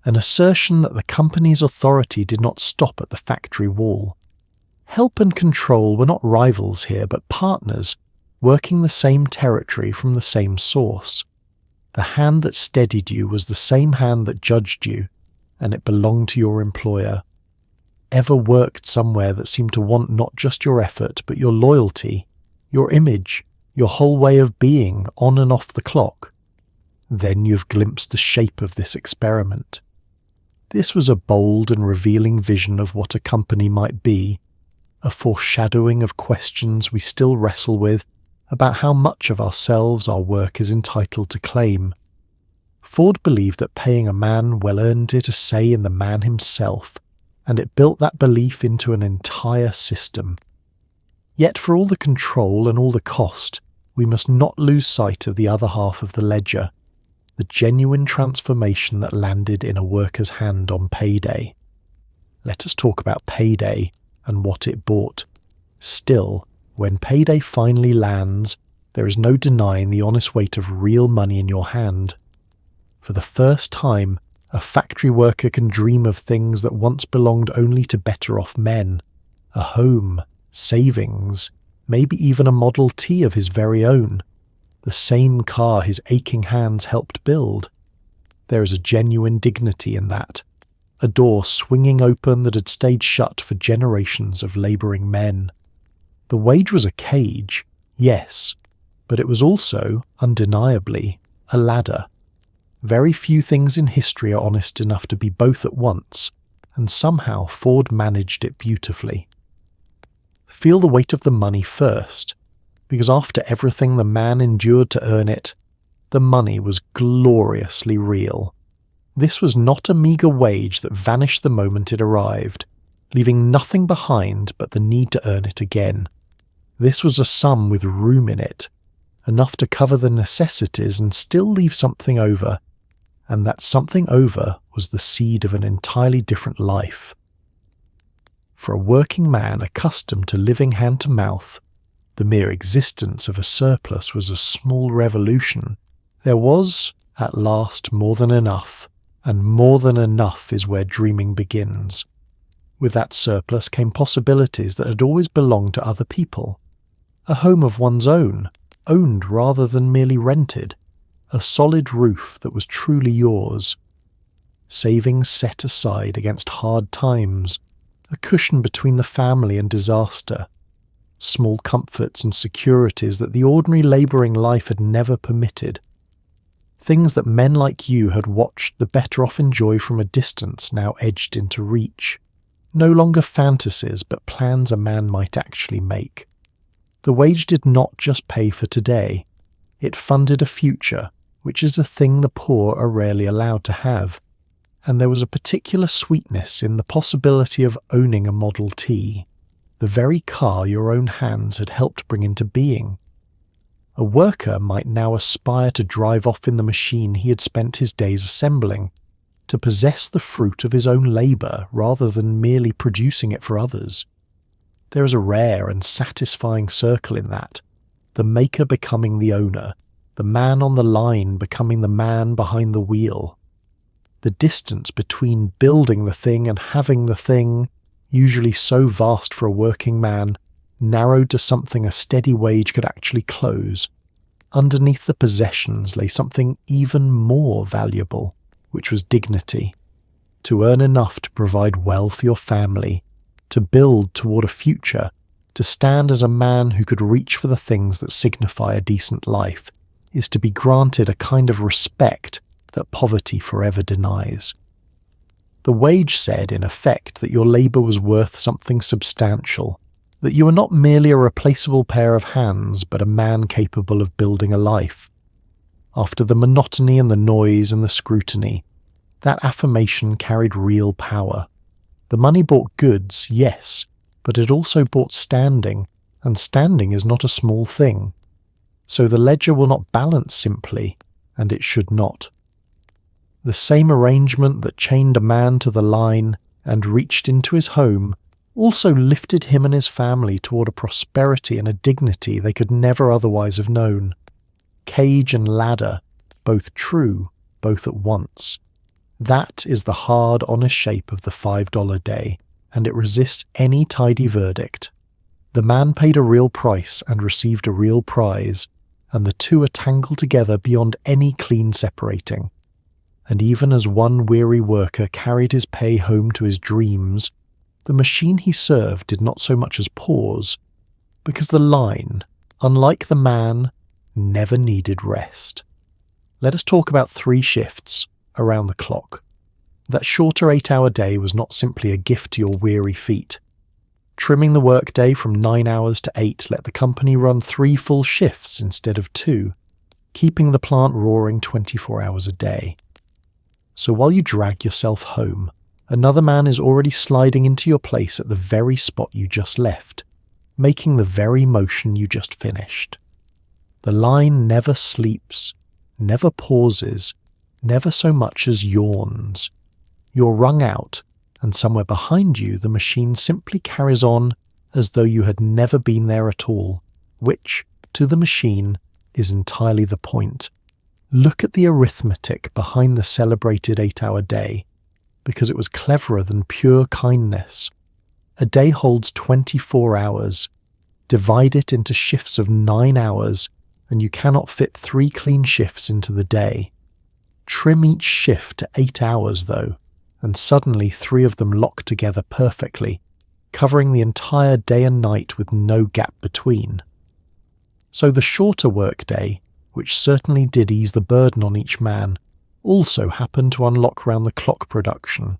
an assertion that the company's authority did not stop at the factory wall. Help and control were not rivals here, but partners, working the same territory from the same source. The hand that steadied you was the same hand that judged you, and it belonged to your employer. Ever worked somewhere that seemed to want not just your effort, but your loyalty, your image, your whole way of being on and off the clock? Then you've glimpsed the shape of this experiment. This was a bold and revealing vision of what a company might be, a foreshadowing of questions we still wrestle with about how much of ourselves our work is entitled to claim. Ford believed that paying a man well earned it a say in the man himself, and it built that belief into an entire system. Yet for all the control and all the cost, we must not lose sight of the other half of the ledger, the genuine transformation that landed in a worker's hand on payday. Let us talk about payday and what it bought. Still, when payday finally lands, there is no denying the honest weight of real money in your hand. For the first time, a factory worker can dream of things that once belonged only to better-off men. A home, savings, maybe even a Model T of his very own. The same car his aching hands helped build. There is a genuine dignity in that. A door swinging open that had stayed shut for generations of labouring men. The wage was a cage, yes, but it was also, undeniably, a ladder. Very few things in history are honest enough to be both at once, and somehow Ford managed it beautifully. Feel the weight of the money first, because after everything the man endured to earn it, the money was gloriously real. This was not a meagre wage that vanished the moment it arrived, leaving nothing behind but the need to earn it again. This was a sum with room in it, enough to cover the necessities and still leave something over, and that something over was the seed of an entirely different life. For a working man accustomed to living hand to mouth, the mere existence of a surplus was a small revolution. There was, at last, more than enough, and more than enough is where dreaming begins. With that surplus came possibilities that had always belonged to other people. A home of one's own, owned rather than merely rented. A solid roof that was truly yours. Savings set aside against hard times. A cushion between the family and disaster. Small comforts and securities that the ordinary labouring life had never permitted. Things that men like you had watched the better off enjoy from a distance now edged into reach. No longer fantasies, but plans a man might actually make. The wage did not just pay for today. It funded a future, which is a thing the poor are rarely allowed to have. And there was a particular sweetness in the possibility of owning a Model T, the very car your own hands had helped bring into being. A worker might now aspire to drive off in the machine he had spent his days assembling, to possess the fruit of his own labour rather than merely producing it for others. There is a rare and satisfying circle in that, the maker becoming the owner, the man on the line becoming the man behind the wheel. The distance between building the thing and having the thing, usually so vast for a working man, narrowed to something a steady wage could actually close. Underneath the possessions lay something even more valuable, which was dignity. To earn enough to provide well for your family, to build toward a future, to stand as a man who could reach for the things that signify a decent life, is to be granted a kind of respect that poverty forever denies. The wage said, in effect, that your labour was worth something substantial, that you were not merely a replaceable pair of hands, but a man capable of building a life. After the monotony and the noise and the scrutiny, that affirmation carried real power. The money bought goods, yes, but it also bought standing, and standing is not a small thing. So the ledger will not balance simply, and it should not. The same arrangement that chained a man to the line and reached into his home also lifted him and his family toward a prosperity and a dignity they could never otherwise have known. Cage and ladder, both true, both at once. That is the hard, honest shape of the $5 day, and it resists any tidy verdict. The man paid a real price and received a real prize, and the two are tangled together beyond any clean separating. And even as one weary worker carried his pay home to his dreams, the machine he served did not so much as pause, because the line, unlike the man, never needed rest. Let us talk about 3 shifts, around the clock. That shorter 8-hour day was not simply a gift to your weary feet. Trimming the workday from 9 hours to 8 let the company run 3 full shifts instead of 2, keeping the plant roaring 24 hours a day. So while you drag yourself home, another man is already sliding into your place at the very spot you just left, making the very motion you just finished. The line never sleeps, never pauses, never so much as yawns. You're wrung out, and somewhere behind you the machine simply carries on as though you had never been there at all, which, to the machine, is entirely the point. Look at the arithmetic behind the celebrated 8-hour day, because it was cleverer than pure kindness. A day holds 24 hours. Divide it into shifts of 9 hours, and you cannot fit 3 clean shifts into the day. Trim each shift to 8 hours, though, and suddenly 3 of them lock together perfectly, covering the entire day and night with no gap between. So the shorter workday, which certainly did ease the burden on each man, also happened to unlock round-the-clock production.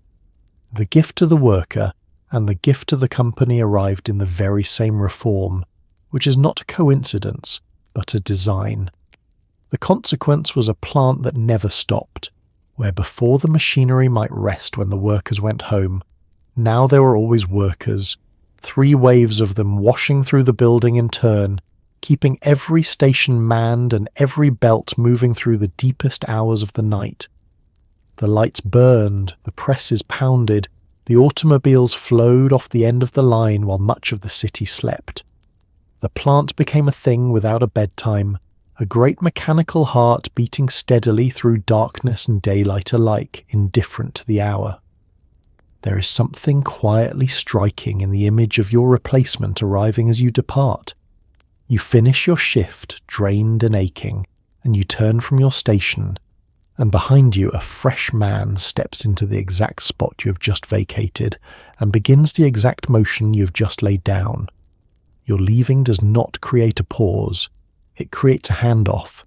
The gift to the worker and the gift to the company arrived in the very same reform, which is not a coincidence, but a design. The consequence was a plant that never stopped, where before the machinery might rest when the workers went home, now there were always workers, 3 waves of them washing through the building in turn, keeping every station manned and every belt moving through the deepest hours of the night. The lights burned, the presses pounded, the automobiles flowed off the end of the line while much of the city slept. The plant became a thing without a bedtime, a great mechanical heart beating steadily through darkness and daylight alike, indifferent to the hour. There is something quietly striking in the image of your replacement arriving as you depart. You finish your shift, drained and aching, and you turn from your station, and behind you a fresh man steps into the exact spot you have just vacated and begins the exact motion you have just laid down. Your leaving does not create a pause, it creates a handoff.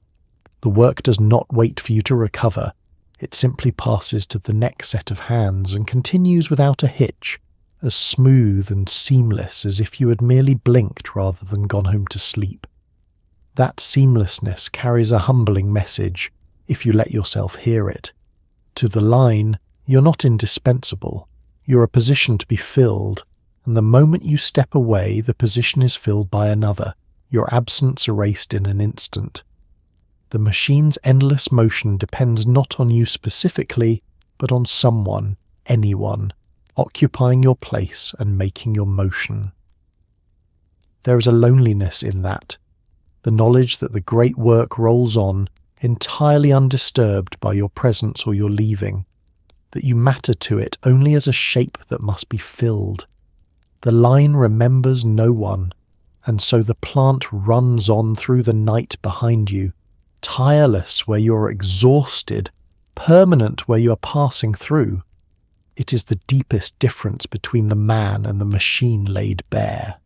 The work does not wait for you to recover, it simply passes to the next set of hands and continues without a hitch, as smooth and seamless as if you had merely blinked rather than gone home to sleep. That seamlessness carries a humbling message, if you let yourself hear it. To the line, you're not indispensable, you're a position to be filled, and the moment you step away, the position is filled by another, your absence erased in an instant. The machine's endless motion depends not on you specifically, but on someone, anyone, occupying your place and making your motion. There is a loneliness in that, the knowledge that the great work rolls on, entirely undisturbed by your presence or your leaving, that you matter to it only as a shape that must be filled. The line remembers no one, and so the plant runs on through the night behind you, tireless where you are exhausted, permanent where you are passing through. It is the deepest difference between the man and the machine laid bare.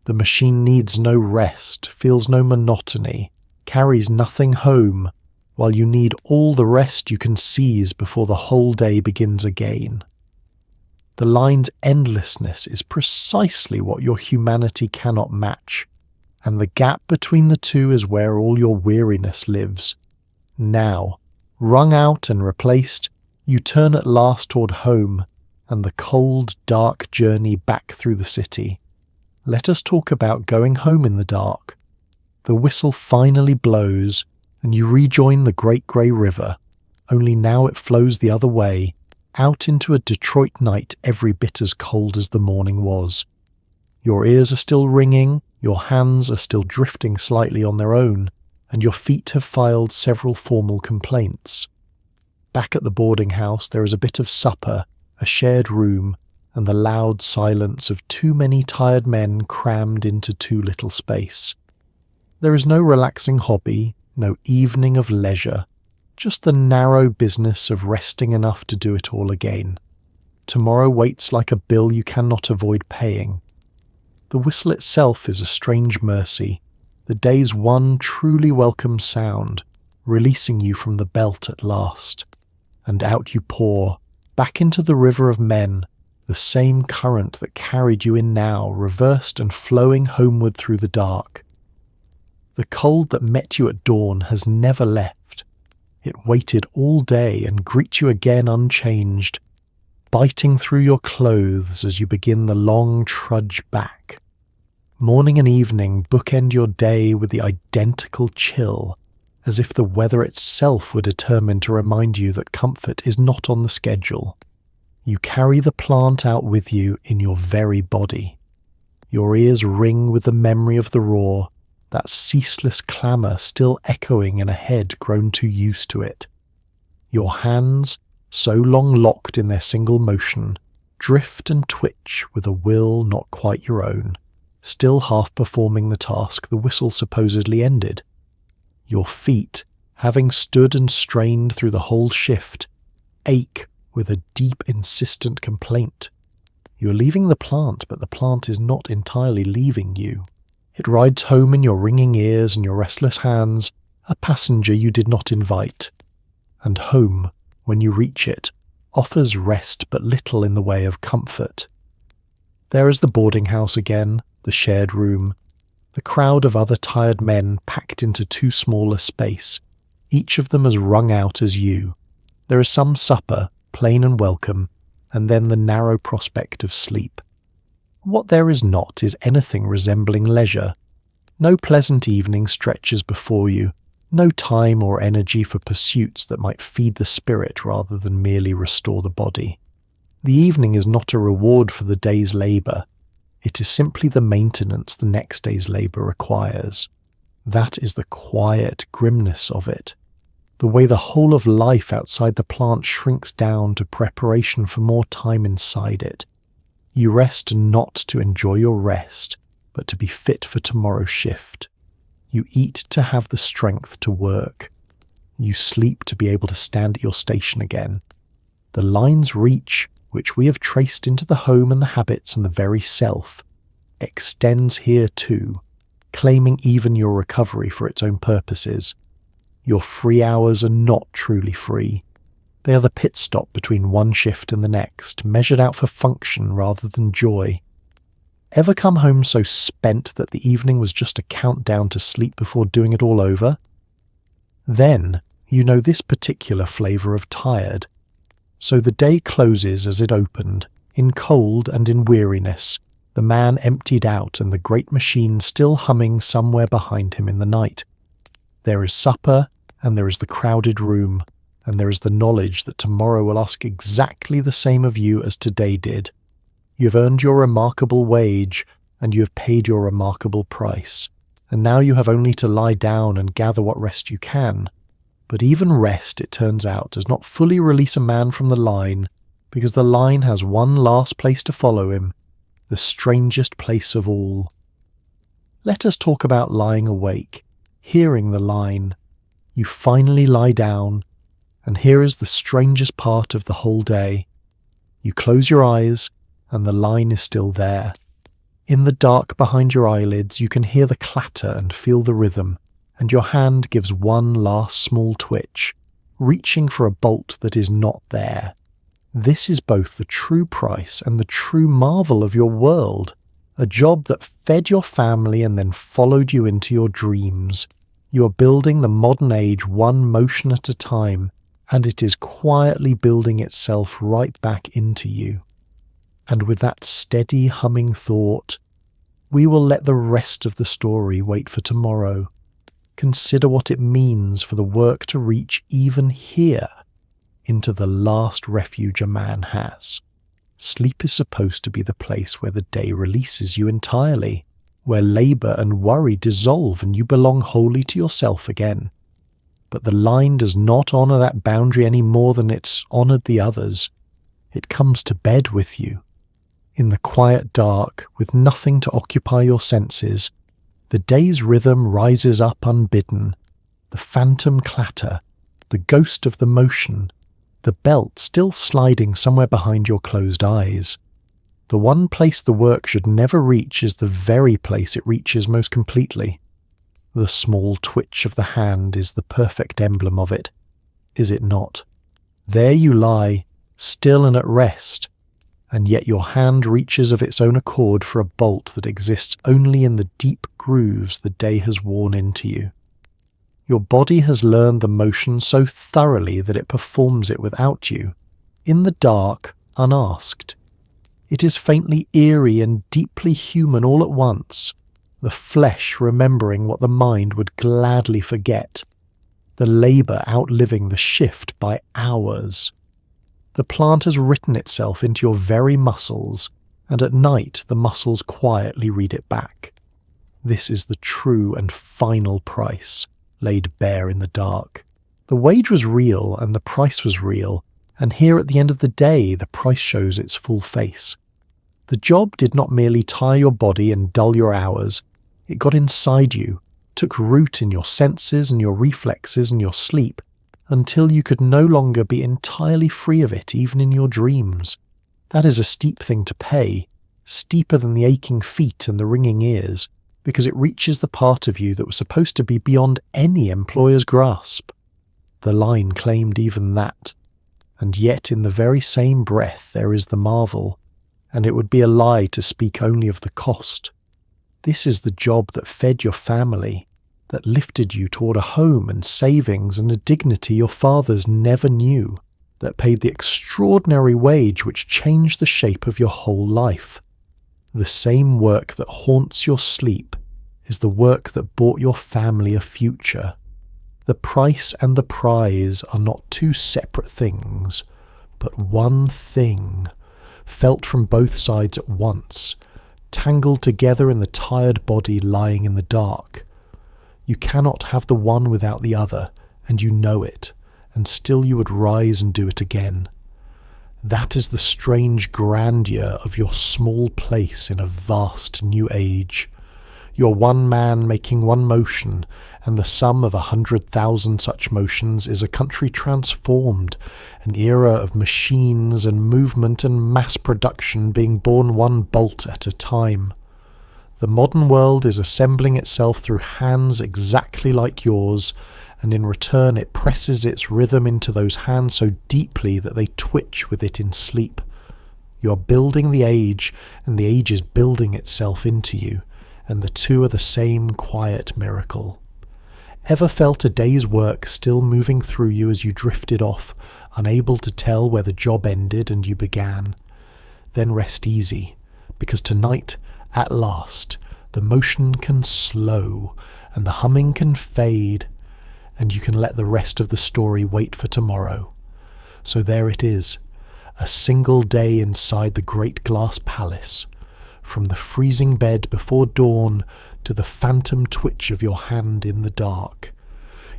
The machine needs no rest, feels no monotony, carries nothing home, while you need all the rest you can seize before the whole day begins again. The line's endlessness is precisely what your humanity cannot match, and the gap between the two is where all your weariness lives. Now, wrung out and replaced, you turn at last toward home and the cold, dark journey back through the city. Let us talk about going home in the dark. The whistle finally blows, and you rejoin the great grey river, only now it flows the other way, out into a Detroit night every bit as cold as the morning was. Your ears are still ringing, your hands are still drifting slightly on their own, and your feet have filed several formal complaints. Back at the boarding house there is a bit of supper, a shared room, and the loud silence of too many tired men crammed into too little space. There is no relaxing hobby, no evening of leisure, just the narrow business of resting enough to do it all again. Tomorrow waits like a bill you cannot avoid paying. The whistle itself is a strange mercy, the day's one truly welcome sound, releasing you from the belt at last. And out you pour, back into the river of men, the same current that carried you in now, reversed and flowing homeward through the dark. The cold that met you at dawn has never left. It waited all day and greets you again unchanged, biting through your clothes as you begin the long trudge back. Morning and evening bookend your day with the identical chill, as if the weather itself were determined to remind you that comfort is not on the schedule. You carry the plant out with you in your very body. Your ears ring with the memory of the roar, that ceaseless clamour still echoing in a head grown too used to it. Your hands, so long locked in their single motion, drift and twitch with a will not quite your own, still half performing the task the whistle supposedly ended. Your feet, having stood and strained through the whole shift, ache with a deep, insistent complaint. You are leaving the plant, but the plant is not entirely leaving you. It rides home in your ringing ears and your restless hands, a passenger you did not invite. And home, when you reach it, offers rest but little in the way of comfort. There is the boarding house again, the shared room, the crowd of other tired men packed into too small a space, each of them as wrung out as you. There is some supper, plain and welcome, and then the narrow prospect of sleep. What there is not is anything resembling leisure. No pleasant evening stretches before you, no time or energy for pursuits that might feed the spirit rather than merely restore the body. The evening is not a reward for the day's labour. It is simply the maintenance the next day's labour requires. That is the quiet grimness of it. The way the whole of life outside the plant shrinks down to preparation for more time inside it. You rest not to enjoy your rest, but to be fit for tomorrow's shift. You eat to have the strength to work. You sleep to be able to stand at your station again. The line's reach, which we have traced into the home and the habits and the very self, extends here too, claiming even your recovery for its own purposes. Your free hours are not truly free. They are the pit stop between one shift and the next, measured out for function rather than joy. Ever come home so spent that the evening was just a countdown to sleep before doing it all over? Then you know this particular flavour of tired. So the day closes as it opened, in cold and in weariness, the man emptied out and the great machine still humming somewhere behind him in the night. There is supper, and there is the crowded room, and there is the knowledge that tomorrow will ask exactly the same of you as today did. You have earned your remarkable wage, and you have paid your remarkable price, and now you have only to lie down and gather what rest you can. But even rest, it turns out, does not fully release a man from the line, because the line has one last place to follow him, the strangest place of all. Let us talk about lying awake, hearing the line. You finally lie down, and here is the strangest part of the whole day. You close your eyes, and the line is still there. In the dark behind your eyelids, you can hear the clatter and feel the rhythm, and your hand gives one last small twitch, reaching for a bolt that is not there. This is both the true price and the true marvel of your world, a job that fed your family and then followed you into your dreams. You are building the modern age one motion at a time, and it is quietly building itself right back into you. And with that steady humming thought, we will let the rest of the story wait for tomorrow. Consider what it means for the work to reach even here, into the last refuge a man has. Sleep is supposed to be the place where the day releases you entirely, where labour and worry dissolve and you belong wholly to yourself again. But the line does not honour that boundary any more than it's honoured the others. It comes to bed with you. In the quiet dark, with nothing to occupy your senses, the day's rhythm rises up unbidden, the phantom clatter, the ghost of the motion, the belt still sliding somewhere behind your closed eyes. The one place the work should never reach is the very place it reaches most completely. The small twitch of the hand is the perfect emblem of it, is it not? There you lie, still and at rest, and yet your hand reaches of its own accord for a bolt that exists only in the deep grooves the day has worn into you. Your body has learned the motion so thoroughly that it performs it without you, in the dark, unasked. It is faintly eerie and deeply human all at once, the flesh remembering what the mind would gladly forget, the labour outliving the shift by hours. The plant has written itself into your very muscles, and at night the muscles quietly read it back. This is the true and final price, laid bare in the dark. The wage was real and the price was real, and here at the end of the day the price shows its full face. The job did not merely tire your body and dull your hours, it got inside you, took root in your senses and your reflexes and your sleep, until you could no longer be entirely free of it even in your dreams. That is a steep thing to pay, steeper than the aching feet and the ringing ears, because it reaches the part of you that was supposed to be beyond any employer's grasp. The line claimed even that, and yet in the very same breath there is the marvel, and it would be a lie to speak only of the cost. This is the job that fed your family, that lifted you toward a home and savings and a dignity your fathers never knew, that paid the extraordinary wage which changed the shape of your whole life. The same work that haunts your sleep is the work that bought your family a future. The price and the prize are not two separate things, but one thing, felt from both sides at once, tangled together in the tired body lying in the dark. You cannot have the one without the other, and you know it, and still you would rise and do it again. That is the strange grandeur of your small place in a vast new age. You're one man making one motion, and the sum of 100,000 such motions is a country transformed, an era of machines and movement and mass production being born one bolt at a time. The modern world is assembling itself through hands exactly like yours, and in return it presses its rhythm into those hands so deeply that they twitch with it in sleep. You are building the age, and the age is building itself into you, and the two are the same quiet miracle. Ever felt a day's work still moving through you as you drifted off, unable to tell where the job ended and you began? Then rest easy, because tonight, at last, the motion can slow, and the humming can fade, and you can let the rest of the story wait for tomorrow. So there it is, a single day inside the great glass palace, from the freezing bed before dawn to the phantom twitch of your hand in the dark.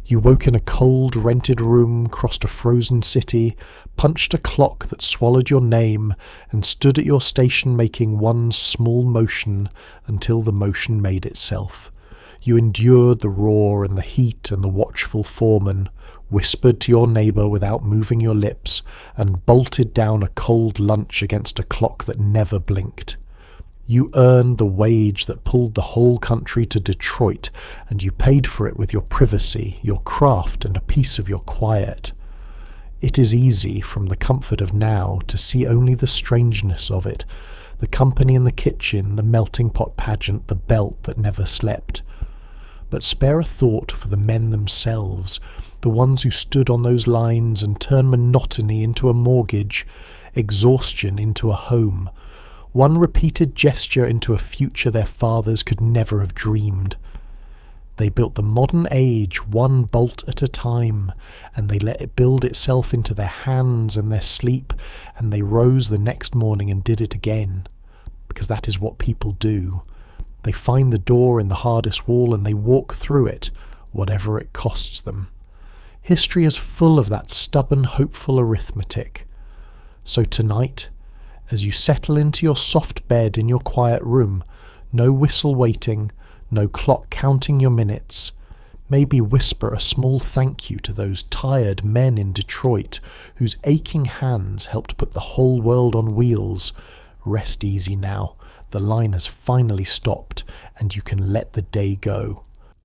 You woke in a cold, rented room, crossed a frozen city, punched a clock that swallowed your name, and stood at your station making one small motion until the motion made itself. You endured the roar and the heat and the watchful foreman, whispered to your neighbour without moving your lips, and bolted down a cold lunch against a clock that never blinked. You earned the wage that pulled the whole country to Detroit, and you paid for it with your privacy, your craft, and a piece of your quiet. It is easy, from the comfort of now, to see only the strangeness of it, the company in the kitchen, the melting pot pageant, the belt that never slept. But spare a thought for the men themselves, the ones who stood on those lines and turned monotony into a mortgage, exhaustion into a home, one repeated gesture into a future their fathers could never have dreamed. They built the modern age one bolt at a time, and they let it build itself into their hands and their sleep, and they rose the next morning and did it again, because that is what people do. They find the door in the hardest wall and they walk through it, whatever it costs them. History is full of that stubborn, hopeful arithmetic. So tonight, as you settle into your soft bed in your quiet room, no whistle waiting, no clock counting your minutes, maybe whisper a small thank you to those tired men in Detroit whose aching hands helped put the whole world on wheels. Rest easy now. The line has finally stopped, and you can let the day go.